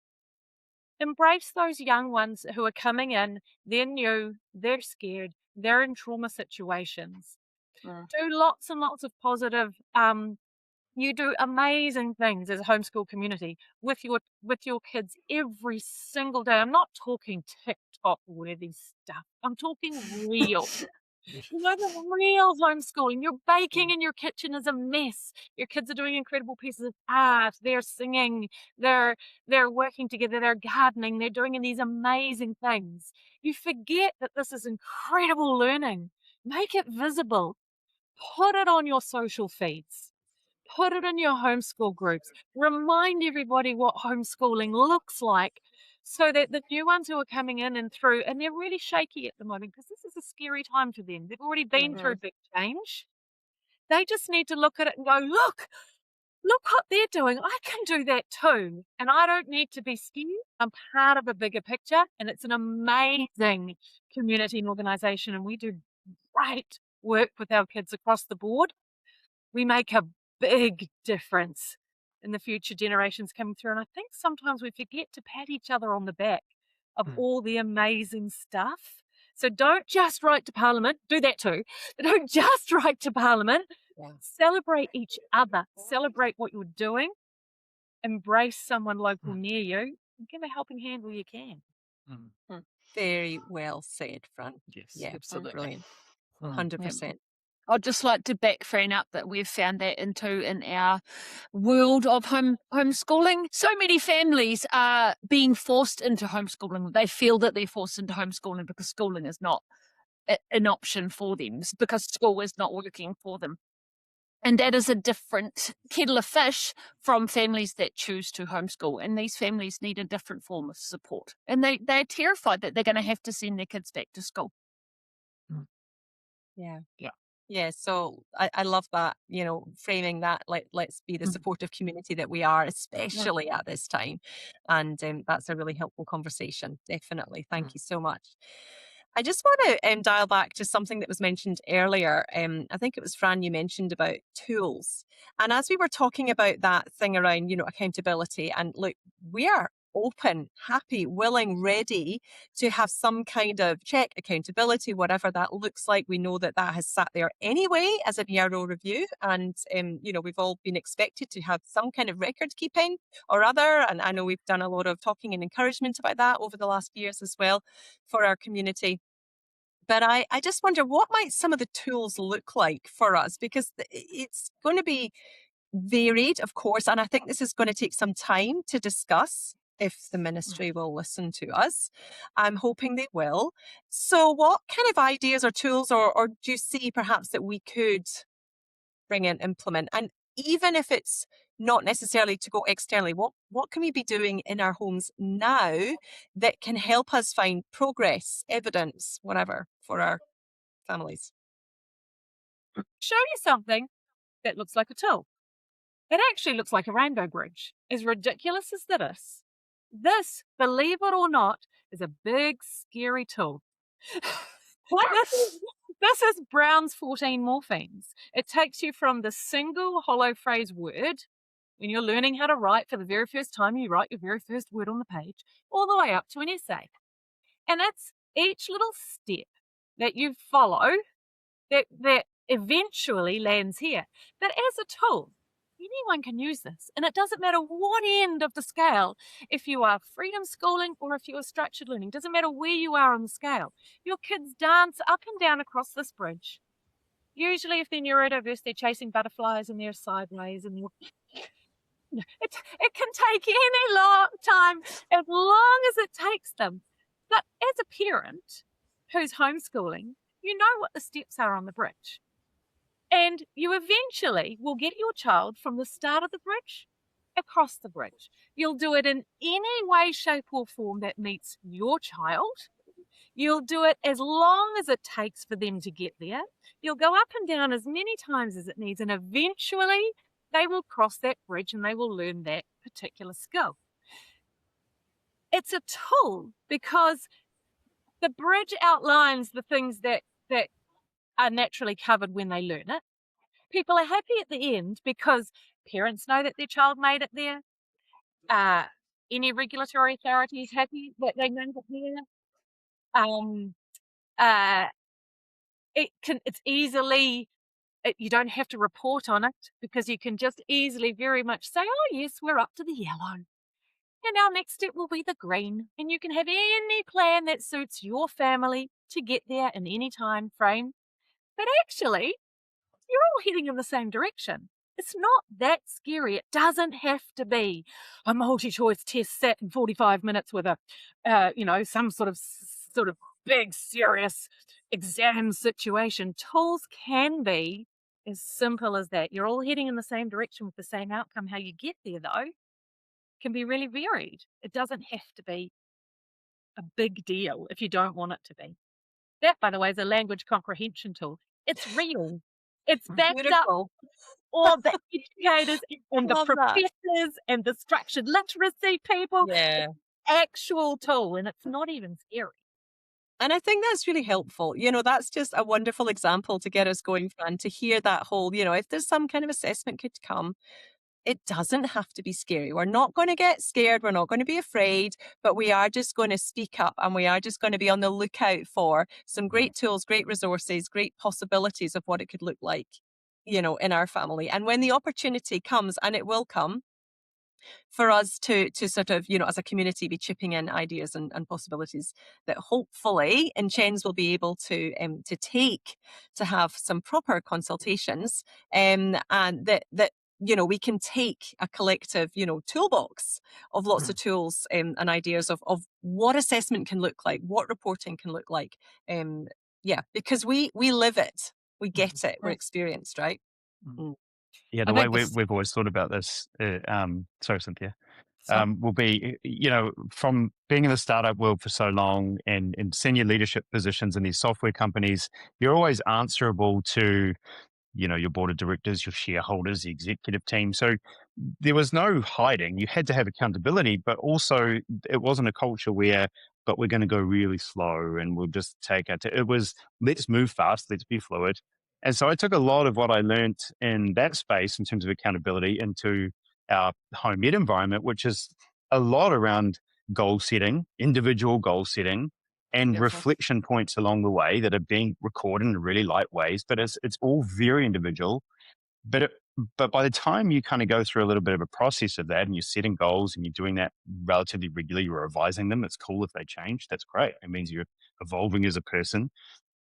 [SPEAKER 4] Embrace those young ones who are coming in. They're new, they're scared, they're in trauma situations. Do lots and lots of positive. You do amazing things as a homeschool community with your kids every single day. I'm not talking TikTok worthy stuff. I'm talking real. You know, the real homeschooling. You're baking in your kitchen is a mess. Your kids are doing incredible pieces of art. They're singing. They're working together. They're gardening. They're doing these amazing things. You forget that this is incredible learning. Make it visible. Put it on your social feeds. Put it in your homeschool groups. Remind everybody what homeschooling looks like, so that the new ones who are coming in and through, and they're really shaky at the moment because this is a scary time for them. They've already been through big change. They just need to look at it and go, look what they're doing. I can do that too. And I don't need to be scared. I'm part of a bigger picture, and it's an amazing community and organisation, and we do great work with our kids across the board. We make a big difference in the future generations coming through. And I think sometimes we forget to pat each other on the back of all the amazing stuff. So don't just write to Parliament, do that too. But don't just write to Parliament.
[SPEAKER 1] Yeah.
[SPEAKER 4] Celebrate each other, celebrate what you're doing, embrace someone local near you, and give a helping hand where you can.
[SPEAKER 1] Very well said, Fran.
[SPEAKER 2] Yes,
[SPEAKER 1] Yeah,
[SPEAKER 2] absolutely.
[SPEAKER 1] brilliant.
[SPEAKER 2] Mm.
[SPEAKER 1] 100%.
[SPEAKER 5] I'd just like to back Fran up that we've found that in our world of homeschooling. So many families are being forced into homeschooling. They feel that they're forced into homeschooling because schooling is not an option for them, because school is not working for them. And that is a different kettle of fish from families that choose to homeschool. And these families need a different form of support. And they're terrified that they're going to have to send their kids back to school.
[SPEAKER 1] Yeah.
[SPEAKER 2] Yeah.
[SPEAKER 1] Yeah, so I love that, framing that, let's be the supportive community that we are, especially at this time. And that's a really helpful conversation, definitely. Thank you so much. I just want to dial back to something that was mentioned earlier. I think it was Fran, you mentioned about tools. And as we were talking about that thing around, accountability, and look, we are open, happy, willing, ready to have some kind of check, accountability, whatever that looks like. We know that has sat there anyway as a ERO review. And, we've all been expected to have some kind of record keeping or other. And I know we've done a lot of talking and encouragement about that over the last years as well for our community. But I just wonder, what might some of the tools look like for us? Because it's going to be varied, of course. And I think this is going to take some time to discuss if the ministry will listen to us. I'm hoping they will. So what kind of ideas or tools or do you see perhaps that we could bring in, implement? And even if it's not necessarily to go externally, what can we be doing in our homes now that can help us find progress, evidence, whatever, for our families?
[SPEAKER 4] Show you something that looks like a tool. It actually looks like a rainbow bridge. As ridiculous as that is, this, believe it or not, is a big, scary tool. This is Brown's 14 morphemes. It takes you from the single hollow phrase word, when you're learning how to write for the very first time, you write your very first word on the page, all the way up to an essay. And it's each little step that you follow that eventually lands here. But as a tool, anyone can use this. And it doesn't matter what end of the scale, if you are freedom schooling or if you are structured learning, doesn't matter where you are on the scale. Your kids dance up and down across this bridge. Usually if they're neurodiverse, they're chasing butterflies and they're sideways and it can take any long time, as long as it takes them. But as a parent who's homeschooling, you know what the steps are on the bridge. And you eventually will get your child from the start of the bridge across the bridge. You'll do it in any way, shape, or form that meets your child. You'll do it as long as it takes for them to get there. You'll go up and down as many times as it needs, and eventually they will cross that bridge and they will learn that particular skill. It's a tool because the bridge outlines the things that are naturally covered when they learn it. People are happy at the end because parents know that their child made it there. Any regulatory authority is happy that they made it there. It's easily, you don't have to report on it because you can just easily very much say, oh yes, we're up to the yellow. And our next step will be the green. And you can have any plan that suits your family to get there in any time frame. But actually, you're all heading in the same direction. It's not that scary. It doesn't have to be a multi-choice test sat in 45 minutes with some sort of big, serious exam situation. Tools can be as simple as that. You're all heading in the same direction with the same outcome. How you get there, though, can be really varied. It doesn't have to be a big deal if you don't want it to be. That, by the way, is a language comprehension tool. It's real. It's backed up all the educators and the professors and the structured literacy people.
[SPEAKER 1] Yeah.
[SPEAKER 4] Actual tool, and it's not even scary.
[SPEAKER 1] And I think that's really helpful. That's just a wonderful example to get us going, Fran, to hear that whole, if there's some kind of assessment could come, it doesn't have to be scary. We're not going to get scared. We're not going to be afraid, but we are just going to speak up, and we are just going to be on the lookout for some great tools, great resources, great possibilities of what it could look like, you know, in our family. And when the opportunity comes, and it will come, for us to sort of, you know, as a community, be chipping in ideas and possibilities that hopefully NCHENZ will be able to take to have some proper consultations, and that you know, we can take a collective, you know, toolbox of lots of tools and ideas of what assessment can look like, what reporting can look like. Yeah, because we live it, we get it, we're experienced, right? Mm.
[SPEAKER 3] Yeah,
[SPEAKER 2] I
[SPEAKER 3] the way
[SPEAKER 2] think this,
[SPEAKER 3] we've always thought about this, sorry, Cynthia,
[SPEAKER 2] so,
[SPEAKER 3] will be, you know, from being in the startup world for so long and in senior leadership positions in these software companies, you're always answerable to, you know, your board of directors, your shareholders, the executive team. So there was no hiding. You had to have accountability, but also it wasn't a culture where, but we're going to go really slow and we'll just take it. It was, let's move fast, let's be fluid. And so I took a lot of what I learned in that space in terms of accountability into our home ed environment, which is a lot around goal setting, individual goal setting, and
[SPEAKER 2] beautiful.
[SPEAKER 3] reflection points along the way that are being recorded in really light ways. But it's all very individual. But but by the time you kind of go through a little bit of a process of that, and you're setting goals and you're doing that relatively regularly, you're revising them. It's cool if they change. That's great. It means you're evolving as a person,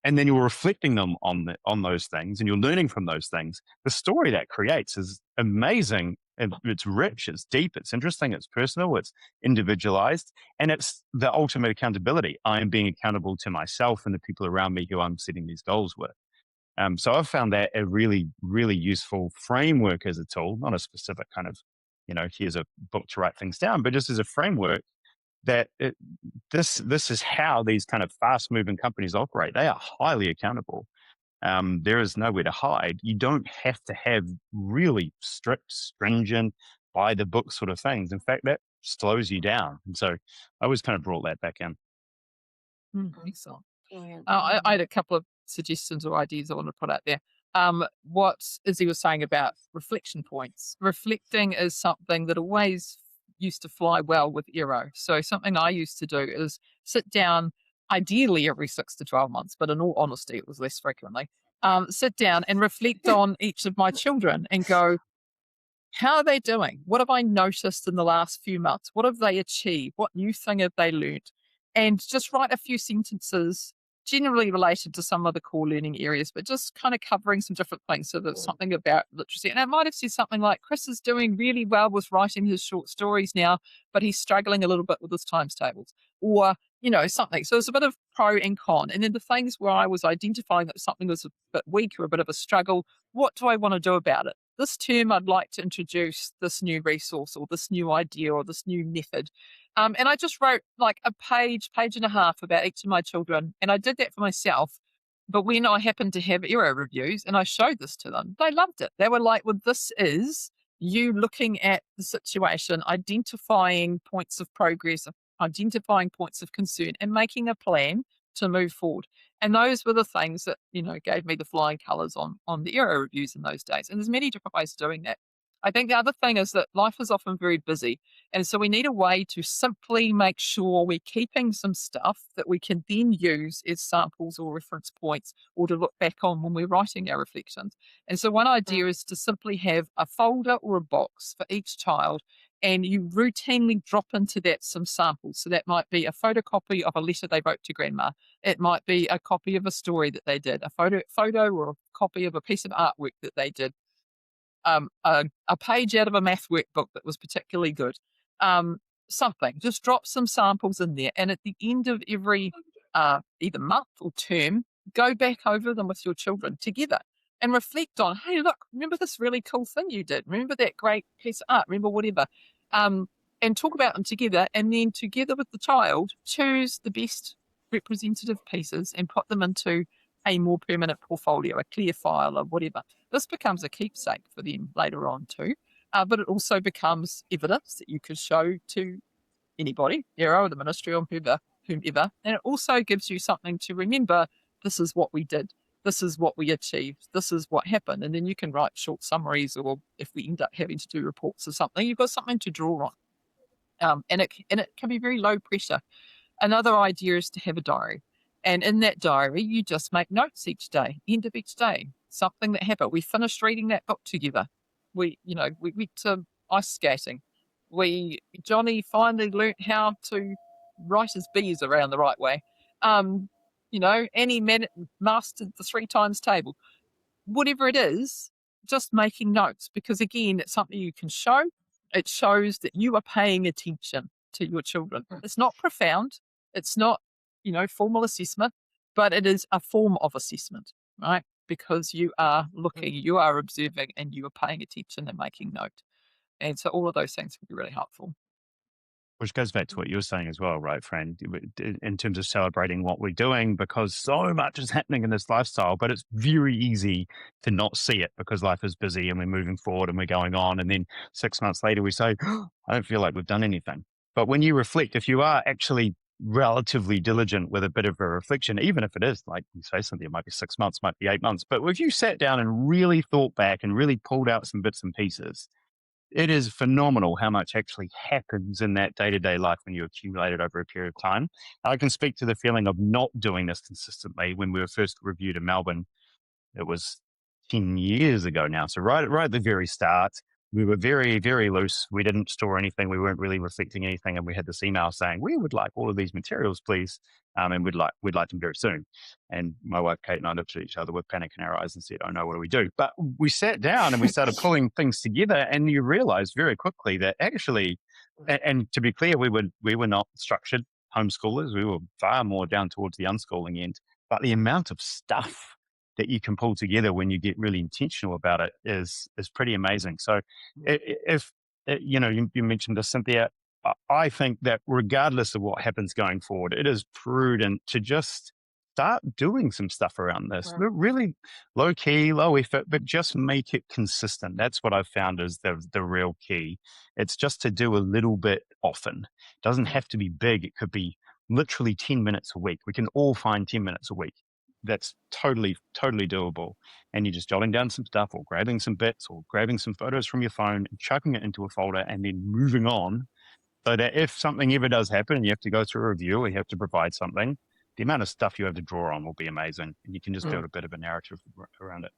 [SPEAKER 3] and then you're reflecting them on those things, and you're learning from those things. The story that creates is amazing. And it's rich, it's deep, it's interesting, it's personal, it's individualized, and it's the ultimate accountability. I am being accountable to myself and the people around me who I'm setting these goals with. So I've found that a really, really useful framework as a tool, not a specific kind of, you know, here's a book to write things down, but just as a framework that this is how these kind of fast moving companies operate. They are highly accountable. There is nowhere to hide. You don't have to have really strict, stringent, by the book sort of things. In fact, that slows you down. And so I always kind of brought that back in.
[SPEAKER 2] Excellent.
[SPEAKER 1] Brilliant.
[SPEAKER 2] I had a couple of suggestions or ideas I want to put out there. What Izzy was saying about reflection points. Reflecting is something that always used to fly well with Eero. So something I used to do is sit down, ideally every 6 to 12 months, but in all honesty, it was less frequently. Sit down and reflect on each of my children and go, how are they doing? What have I noticed in the last few months? What have they achieved? What new thing have they learned? And just write a few sentences generally related to some of the core learning areas, but just kind of covering some different things. So there's something about literacy. And I might have said something like, Chris is doing really well with writing his short stories now, but he's struggling a little bit with his times tables, or, you know, something. So it's a bit of pro and con. And then the things where I was identifying that something was a bit weak or a bit of a struggle, what do I want to do about it? This term, I'd like to introduce this new resource or this new idea or this new method. And I just wrote like a page and a half about each of my children. And I did that for myself. But when I happened to have Eero reviews and I showed this to them, they loved it. They were like, well, this is you looking at the situation, identifying points of progress, identifying points of concern, and making a plan to move forward. And those were the things that, you know, gave me the flying colours on the Eero reviews in those days. And there's many different ways of doing that. I think the other thing is that life is often very busy. And so we need a way to simply make sure we're keeping some stuff that we can then use as samples or reference points or to look back on when we're writing our reflections. And so one idea is to simply have a folder or a box for each child, and you routinely drop into that some samples. So that might be a photocopy of a letter they wrote to grandma. It might be a copy of a story that they did, a photo or a copy of a piece of artwork that they did. A page out of a math workbook that was particularly good. Something, just drop some samples in there. And at the end of every either month or term, go back over them with your children together and reflect on, hey, look, remember this really cool thing you did? Remember that great piece of art? Remember whatever? And talk about them together. And then together with the child, choose the best representative pieces and put them into a more permanent portfolio, a clear file or whatever. This becomes a keepsake for them later on too, but it also becomes evidence that you could show to anybody, Eero, the ministry or whomever, and it also gives you something to remember. This is what we did. this is what we achieved, this is what happened. And then you can write short summaries, or if we end up having to do reports or something, you've got something to draw on. And it can be very low pressure. Another idea is to have a diary. And in that diary, you just make notes each day, end of each day, something that happened. We finished reading that book together. We went to ice skating. Johnny finally learnt how to write his B's around the right way. Annie mastered the 3 times table. Whatever it is, just making notes, because again, it's something you can show. It shows that you are paying attention to your children. It's not profound. It's not, formal assessment, but it is a form of assessment, right? Because you are looking, you are observing, and you are paying attention and making note. And so all of those things can be really helpful.
[SPEAKER 3] Which goes back to what you were saying as well, right, Fran, in terms of celebrating what we're doing, because so much is happening in this lifestyle, but it's very easy to not see it because life is busy and we're moving forward and we're going on. And then 6 months later, we say, I don't feel like we've done anything. But when you reflect, if you are actually relatively diligent with a bit of a reflection, even if it is, like you say, Cynthia, it might be 6 months, might be 8 months, but if you sat down and really thought back and really pulled out some bits and pieces, it is phenomenal how much actually happens in that day-to-day life when you accumulate it over a period of time. I can speak to the feeling of not doing this consistently. When we were first reviewed in Melbourne, it was 10 years ago now. So right at the very start, we were very, very loose. We didn't store anything. We weren't really reflecting anything. And we had this email saying, we would like all of these materials, please. And we'd like them very soon. And my wife, Kate, and I looked at each other with panic in our eyes and said, oh no, what do we do? But we sat down and we started pulling things together. And you realize very quickly that actually, and to be clear, we were not structured homeschoolers. We were far more down towards the unschooling end. But the amount of stuff that you can pull together when you get really intentional about it is pretty amazing. So if you mentioned this, Cynthia, I think that regardless of what happens going forward, it is prudent to just start doing some stuff around this. Right. Really low key, low effort, but just make it consistent. That's what I've found is the real key. It's just to do a little bit often. It doesn't have to be big. It could be literally 10 minutes a week. We can all find 10 minutes a week. That's totally doable. And you're just jotting down some stuff or grabbing some bits or grabbing some photos from your phone and chucking it into a folder and then moving on, so that if something ever does happen and you have to go through a review or you have to provide something, the amount of stuff you have to draw on will be amazing. And you can just build a bit of a narrative around it.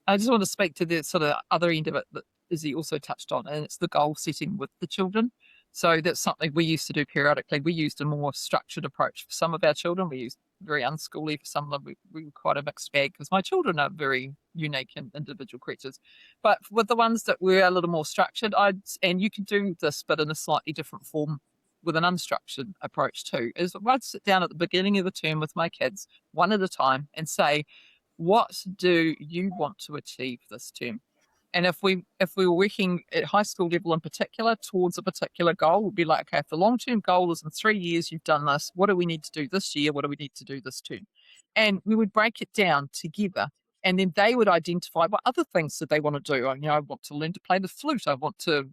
[SPEAKER 2] I just want to speak to the sort of other end of it that Issy also touched on, and it's the goal setting with the children. So that's something we used to do periodically. We used a more structured approach for some of our children. We used very unschooly for some of them. We were quite a mixed bag because my children are very unique and individual creatures. But with the ones that were a little more structured, and you can do this, but in a slightly different form with an unstructured approach too, is I'd sit down at the beginning of the term with my kids, one at a time, and say, what do you want to achieve this term? And if we were working at high school level in particular towards a particular goal, we'd be like, okay, if the long-term goal is in 3 years, you've done this, what do we need to do this year? What do we need to do this term? And we would break it down together. And then they would identify what other things that they want to do. I want to learn to play the flute. I want to,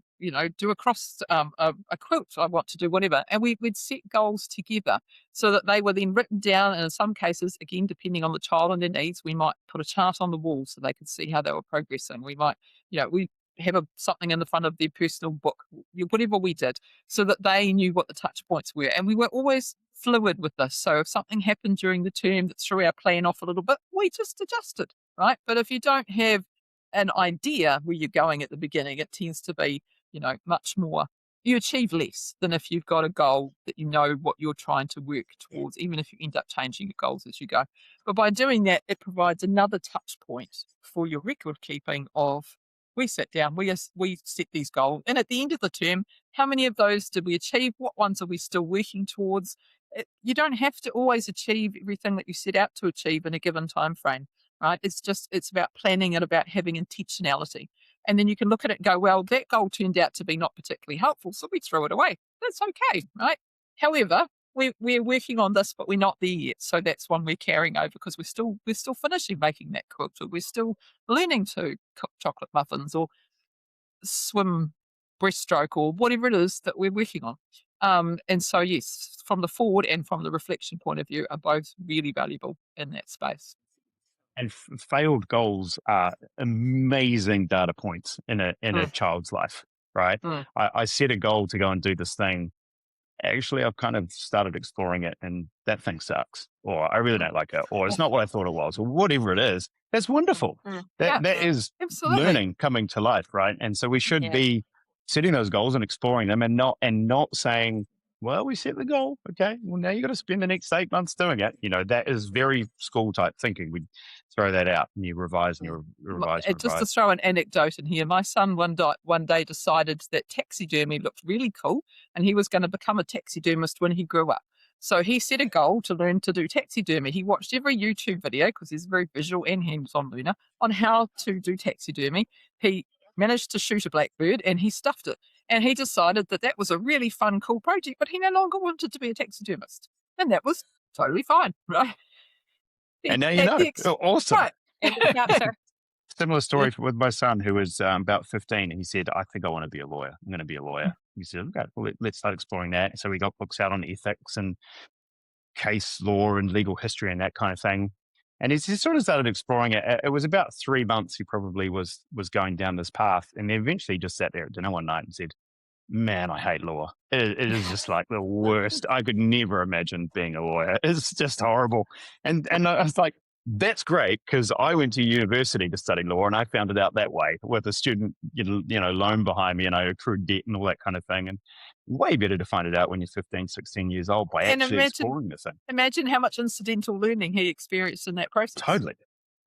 [SPEAKER 2] do a quilt. I want to do whatever. And we'd set goals together so that they were then written down. And in some cases, again, depending on the child and their needs, we might put a chart on the wall so they could see how they were progressing. We might, we have something in the front of their personal book, whatever we did, so that they knew what the touch points were. And we were always fluid with this. So if something happened during the term that threw our plan off a little bit, we just adjusted, right? But if you don't have an idea where you're going at the beginning, it tends to be, much more, you achieve less than if you've got a goal that you know what you're trying to work towards, even if you end up changing your goals as you go. But by doing that, it provides another touch point for your record keeping of, we sat down, we set these goals. And at the end of the term, how many of those did we achieve? What ones are we still working towards? You don't have to always achieve everything that you set out to achieve in a given time frame, right? It's about planning and about having intentionality. And then you can look at it and go, well, that goal turned out to be not particularly helpful, so we throw it away. That's okay, right? However, we're working on this, but we're not there yet. So that's one we're carrying over because we're still finishing making that quilt, or we're still learning to cook chocolate muffins or swim breaststroke or whatever it is that we're working on. And so, yes, from the forward and from the reflection point of view are both really valuable in that space.
[SPEAKER 3] And failed goals are amazing data points in a child's life, right? I set a goal to go and do this thing. Actually, I've kind of started exploring it, and that thing sucks, or I really don't like it, or it's not what I thought it was, or whatever it is. That's wonderful. That is
[SPEAKER 2] Absolutely.
[SPEAKER 3] learning coming to life, right? And so we should be setting those goals and exploring them, and not saying, well, we set the goal, okay, well, now you got to spend the next 8 months doing it. That is very school type thinking. We throw that out and you revise and you revise.
[SPEAKER 2] Just to throw an anecdote in here, my son one day decided that taxidermy looked really cool, and he was going to become a taxidermist when he grew up. So he set a goal to learn to do taxidermy. He watched every YouTube video, because he's a very visual and hands-on learner, on how to do taxidermy. He managed to shoot a blackbird and he stuffed it. And he decided that was a really fun, cool project, but he no longer wanted to be a taxidermist. And that was totally fine, right?
[SPEAKER 3] And now you know. Awesome.
[SPEAKER 2] Right.
[SPEAKER 3] Similar story with my son, who was about 15. And he said, I think I want to be a lawyer. I'm going to be a lawyer. He said, okay, well, let's start exploring that. So we got books out on ethics and case law and legal history and that kind of thing. And he sort of started exploring it. It was about 3 months he probably was going down this path. And then eventually just sat there at dinner one night and said, man, I hate law. It is just like the worst. I could never imagine being a lawyer. It's just horrible. And I was like, that's great, because I went to university to study law and I found it out that way with a student, loan behind me, and I accrued debt and all that kind of thing. And way better to find it out when you're 15, 16 years old by actually exploring the thing.
[SPEAKER 2] Imagine how much incidental learning he experienced in that process.
[SPEAKER 3] Totally.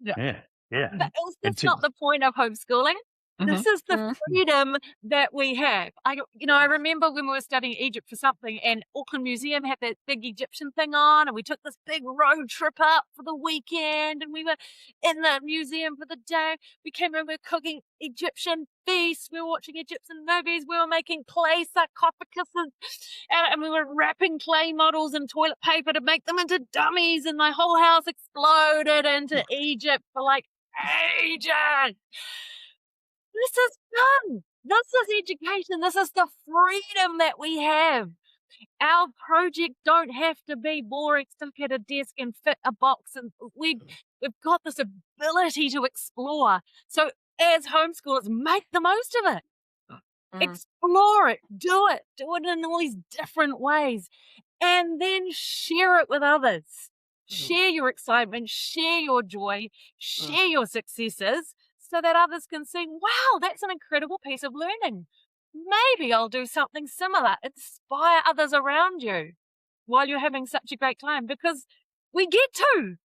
[SPEAKER 2] Yeah.
[SPEAKER 4] But that's not the point of homeschooling. This is the freedom that we have. I remember when we were studying Egypt for something, and Auckland Museum had that big Egyptian thing on, and we took this big road trip up for the weekend, and we were in the museum for the day. We came in, we were cooking Egyptian feasts, we were watching Egyptian movies, we were making clay sarcophaguses, and we were wrapping clay models in toilet paper to make them into dummies, and my whole house exploded into Egypt for like ages. This is fun. This is education. This is the freedom that we have. Our projects don't have to be boring, stuck at a desk and fit a box. And we've got this ability to explore. So as homeschoolers, make the most of it. Explore it. Do it in all these different ways. And then share it with others. Share your excitement, share your joy, share your successes, so that others can see, wow, that's an incredible piece of learning. Maybe I'll do something similar. Inspire others around you while you're having such a great time, because we get the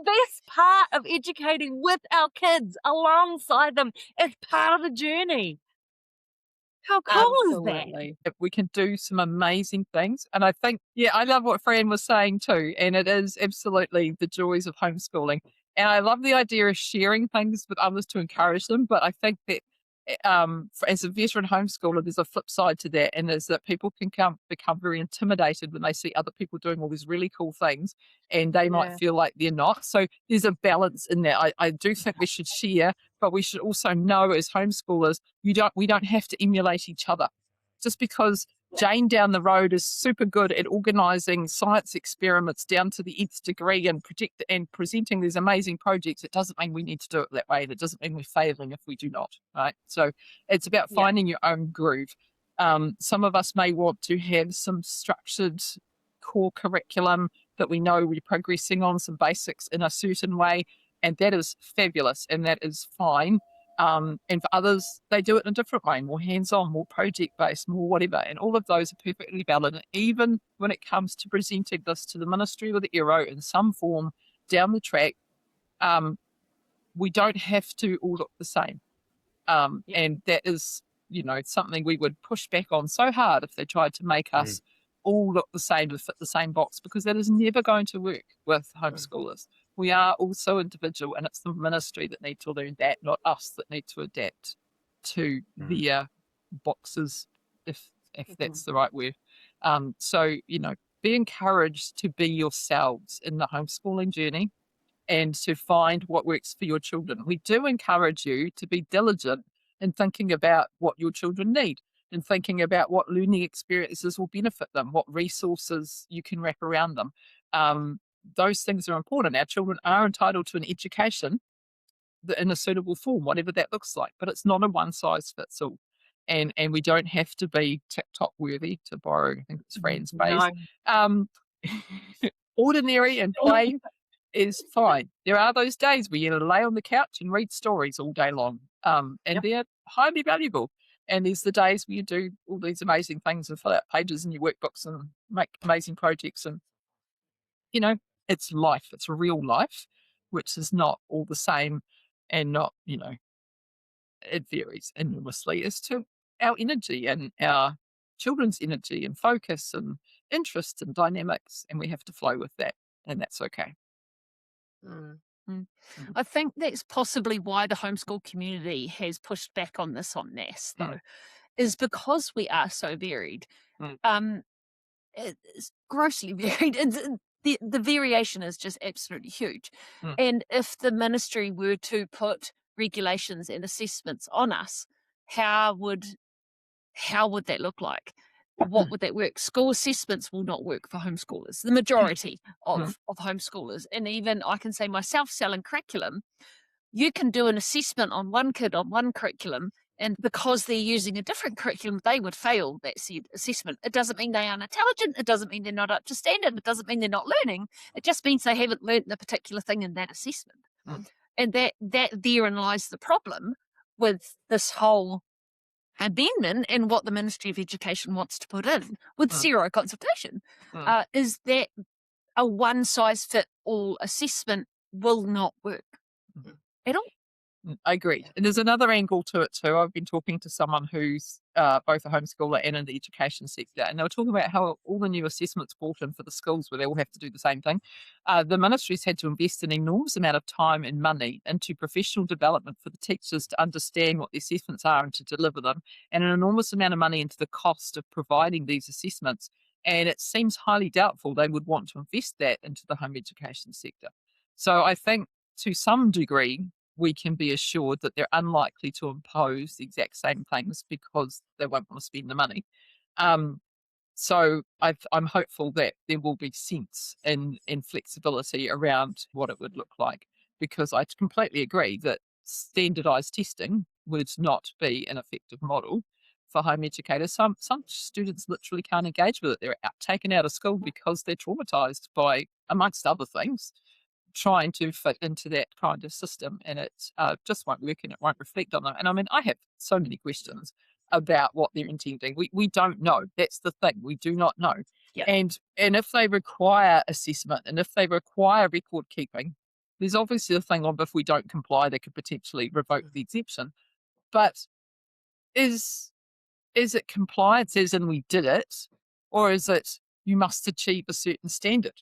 [SPEAKER 4] best part of educating with our kids alongside them as part of the journey. How cool is that?
[SPEAKER 2] We can do some amazing things. And I think, I love what Fran was saying too. And it is absolutely the joys of homeschooling. And I love the idea of sharing things with others to encourage them. But I think that as a veteran homeschooler, there's a flip side to that. And is that people can become very intimidated when they see other people doing all these really cool things, and they might feel like they're not. So there's a balance in that. I do think we should share, but we should also know as homeschoolers, we don't have to emulate each other. Just because Jane down the road is super good at organising science experiments down to the nth degree and presenting these amazing projects, it doesn't mean we need to do it that way. That doesn't mean we're failing if we do not, right? So it's about finding your own groove. Some of us may want to have some structured core curriculum that we know we're progressing on, some basics in a certain way, and that is fabulous and that is fine. And for others, they do it in a different way, more hands-on, more project-based, more whatever. And all of those are perfectly valid. And even when it comes to presenting this to the Ministry or the Aero in some form down the track, we don't have to all look the same. And that is, something we would push back on so hard if they tried to make us all look the same to fit the same box, because that is never going to work with homeschoolers. We are also individual, and it's the ministry that need to learn that, not us that need to adapt to their boxes, if that's the right word. So, be encouraged to be yourselves in the homeschooling journey and to find what works for your children. We do encourage you to be diligent in thinking about what your children need and thinking about what learning experiences will benefit them, what resources you can wrap around them. those things are important. Our children are entitled to an education in a suitable form, whatever that looks like. But it's not a one size fits all. And we don't have to be TikTok worthy, to borrow, I think it's Fran's phrase.
[SPEAKER 4] No.
[SPEAKER 2] Ordinary and plain is fine. There are those days where you lay on the couch and read stories all day long. And they're highly valuable. And there's the days where you do all these amazing things and fill out pages in your workbooks and make amazing projects. And, you know, it's life. It's real life, which is not all the same and not, you know, it varies enormously as to our energy and our children's energy and focus and interest and dynamics. And we have to flow with that. And that's okay.
[SPEAKER 5] I think that's possibly why the homeschool community has pushed back on this en masse, though, is because we are so varied. It's grossly varied. The variation is just absolutely huge. And if the ministry were to put regulations and assessments on us, how would that look like? What would that work? School assessments will not work for homeschoolers, the majority of homeschoolers. And even I can say myself selling curriculum, you can do an assessment on one kid on one curriculum, and because they're using a different curriculum, they would fail that said assessment. It doesn't mean they aren't intelligent. It doesn't mean they're not up to standard. It doesn't mean they're not learning. It just means they haven't learned the particular thing in that assessment. And that therein lies the problem with this whole amendment and what the Ministry of Education wants to put in with zero consultation, is that a one-size-fit-all assessment will not work at all.
[SPEAKER 2] I agree. And there's another angle to it too. I've been talking to someone who's both a homeschooler and in the education sector, and they were talking about how all the new assessments brought in for the schools where they all have to do the same thing. The ministry's had to invest an enormous amount of time and money into professional development for the teachers to understand what the assessments are and to deliver them, and an enormous amount of money into the cost of providing these assessments. And it seems highly doubtful they would want to invest that into the home education sector. So I think to some degree, we can be assured that they're unlikely to impose the exact same things because they won't want to spend the money. So I'm hopeful that there will be sense and flexibility around what it would look like, because I completely agree that standardised testing would not be an effective model for home educators. Some students literally can't engage with it. They're taken out of school because they're traumatised by, amongst other things, trying to fit into that kind of system, and it just won't work and it won't reflect on them. And I mean, I have so many questions about what they're intending. We don't know. That's the thing. We do not know. And if they require assessment and if they require record keeping, there's obviously a thing of if we don't comply, they could potentially revoke the exemption. But is it compliance as in we did it, or is it you must achieve a certain standard?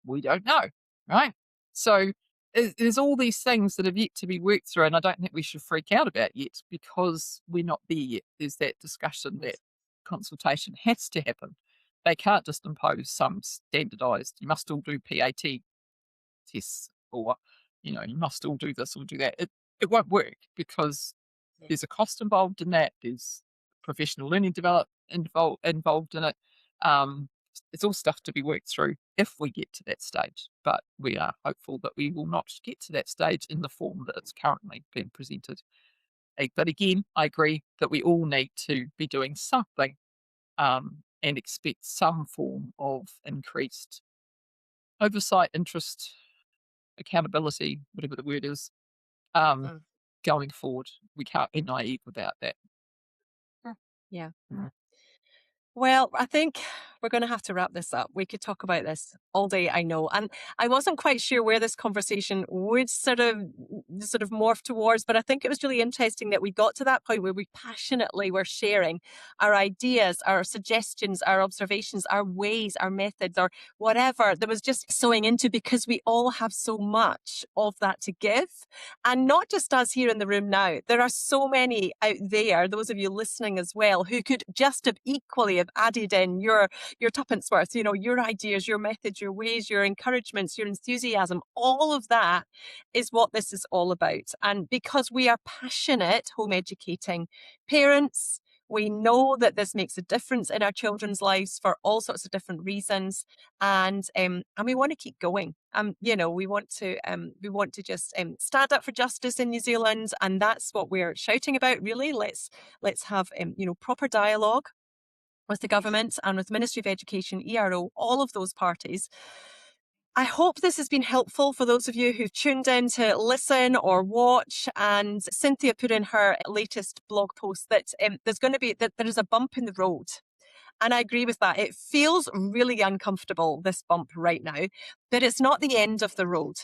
[SPEAKER 2] We don't know, right? So there's all these things that have yet to be worked through, and I don't think we should freak out about yet because we're not there yet. There's that discussion, that consultation has to happen. They can't just impose some standardised, you must all do PAT tests, or, you must all do this or do that. It won't work because there's a cost involved in that. There's professional learning involved in it. It's all stuff to be worked through if we get to that stage, but we are hopeful that we will not get to that stage in the form that it's currently being presented. But again, I agree that we all need to be doing something and expect some form of increased oversight, interest, accountability, whatever the word is, going forward. We can't be naive about that.
[SPEAKER 1] Yeah. Well, I think we're going to have to wrap this up. We could talk about this all day, I know. And I wasn't quite sure where this conversation would sort of morph towards, but I think it was really interesting that we got to that point where we passionately were sharing our ideas, our suggestions, our observations, our ways, our methods, or whatever that was just sewing into, because we all have so much of that to give. And not just us here in the room now. There are so many out there, those of you listening as well, who could just have equally have added in your tuppence worth, your ideas, your methods, your ways, your encouragements, your enthusiasm. All of that is what this is all about. And because we are passionate home educating parents, We know that this makes a difference in our children's lives for all sorts of different reasons, and we want to keep going. We want to just stand up for justice in New Zealand, and that's what we're shouting about. Really, let's have proper dialogue with the government and with Ministry of Education, ERO, all of those parties. I hope this has been helpful for those of you who've tuned in to listen or watch. And Cynthia put in her latest blog post that there is a bump in the road. And I agree with that. It feels really uncomfortable, this bump right now, but it's not the end of the road.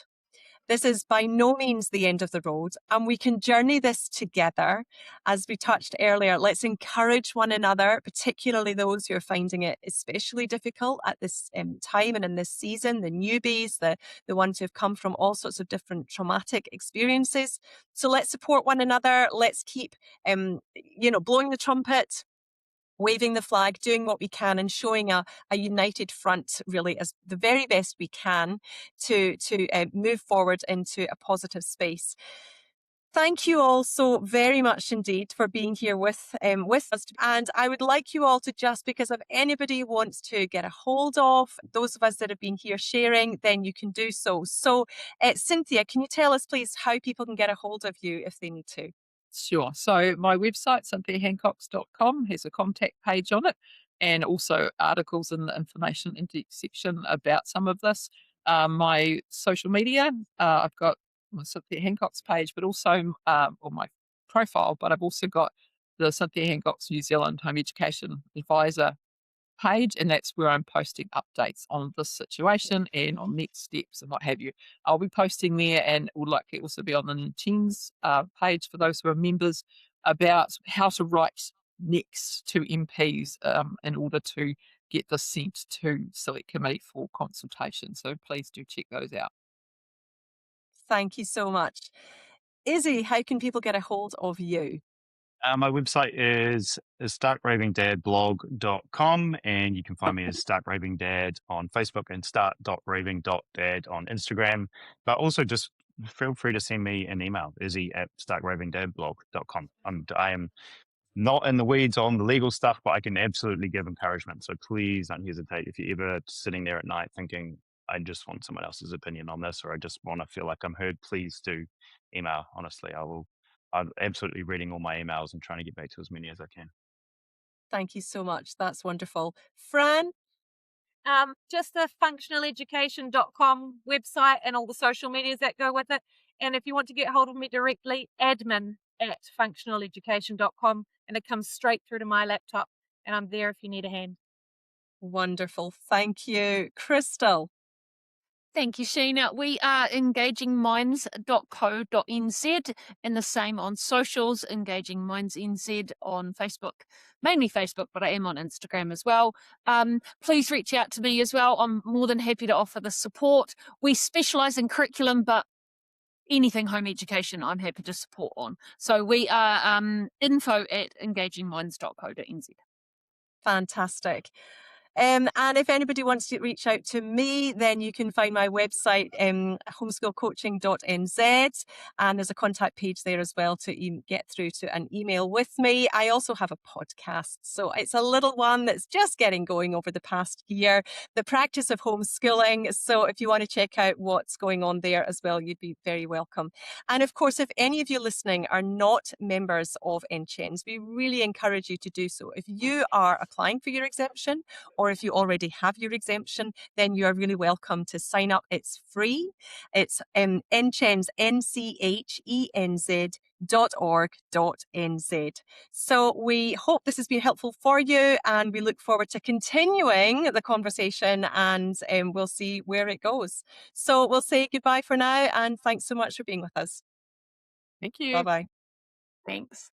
[SPEAKER 1] This is by no means the end of the road, and we can journey this together. As we touched earlier, let's encourage one another, particularly those who are finding it especially difficult at this time and in this season, the newbies, the ones who have come from all sorts of different traumatic experiences. So let's support one another. Let's keep, blowing the trumpet, waving the flag, doing what we can, and showing a united front, really, as the very best we can to move forward into a positive space. Thank you all so very much indeed for being here with us. And I would like you all to, just because if anybody wants to get a hold of those of us that have been here sharing, then you can do so. So, Cynthia, can you tell us, please, how people can get a hold of you if they need to?
[SPEAKER 2] Sure. So my website, cynthiahancox.com, has a contact page on it, and also articles in the information index section about some of this. My social media, I've got my Cynthia Hancox page, but also or my profile, but I've also got the Cynthia Hancox New Zealand Home Education Advisor page, and that's where I'm posting updates on this situation and on next steps and what have you. I'll be posting there, and it will likely also be on the NCHENZ page for those who are members, about how to write next to MPs in order to get this sent to Select Committee for consultation. So please do check those out.
[SPEAKER 1] Thank you so much. Izzy, how can people get a hold of you?
[SPEAKER 3] My website is startravingdadblog.com, and you can find me as Start Raving Dad on Facebook and start.raving.dad on Instagram. But also just feel free to send me an email, izzy@startravingdadblog.com. I am not in the weeds on the legal stuff, but I can absolutely give encouragement. So please don't hesitate if you're ever sitting there at night thinking, I just want someone else's opinion on this, or I just want to feel like I'm heard, please do email. Honestly, I'm absolutely reading all my emails and trying to get back to as many as I can.
[SPEAKER 1] Thank you so much. That's wonderful. Fran?
[SPEAKER 4] Just the functionaleducation.com website and all the social medias that go with it. And if you want to get hold of me directly, admin@functionaleducation.com, and it comes straight through to my laptop, and I'm there if you need a hand.
[SPEAKER 1] Wonderful. Thank you. Krystel?
[SPEAKER 5] Thank you, Sheena. We are engagingminds.co.nz, and the same on socials, Engaging Minds NZ on Facebook, mainly Facebook, but I am on Instagram as well. Please reach out to me as well. I'm more than happy to offer the support. We specialise in curriculum, but anything home education, I'm happy to support on. So we are info@engagingminds.co.nz.
[SPEAKER 1] Fantastic. And if anybody wants to reach out to me, then you can find my website, homeschoolcoaching.nz, and there's a contact page there as well to get through to an email with me. I also have a podcast, so it's a little one that's just getting going over the past year, The Practice of Homeschooling. So if you want to check out what's going on there as well, you'd be very welcome. And of course, if any of you listening are not members of NCHENZ, we really encourage you to do so. If you are applying for your exemption, or if you already have your exemption, then you are really welcome to sign up. It's free. It's NCHENZ, NCHENZ.org.nz. So we hope this has been helpful for you, and we look forward to continuing the conversation, and we'll see where it goes. So we'll say goodbye for now, and thanks so much for being with us.
[SPEAKER 2] Thank you.
[SPEAKER 1] Bye-bye.
[SPEAKER 5] Thanks.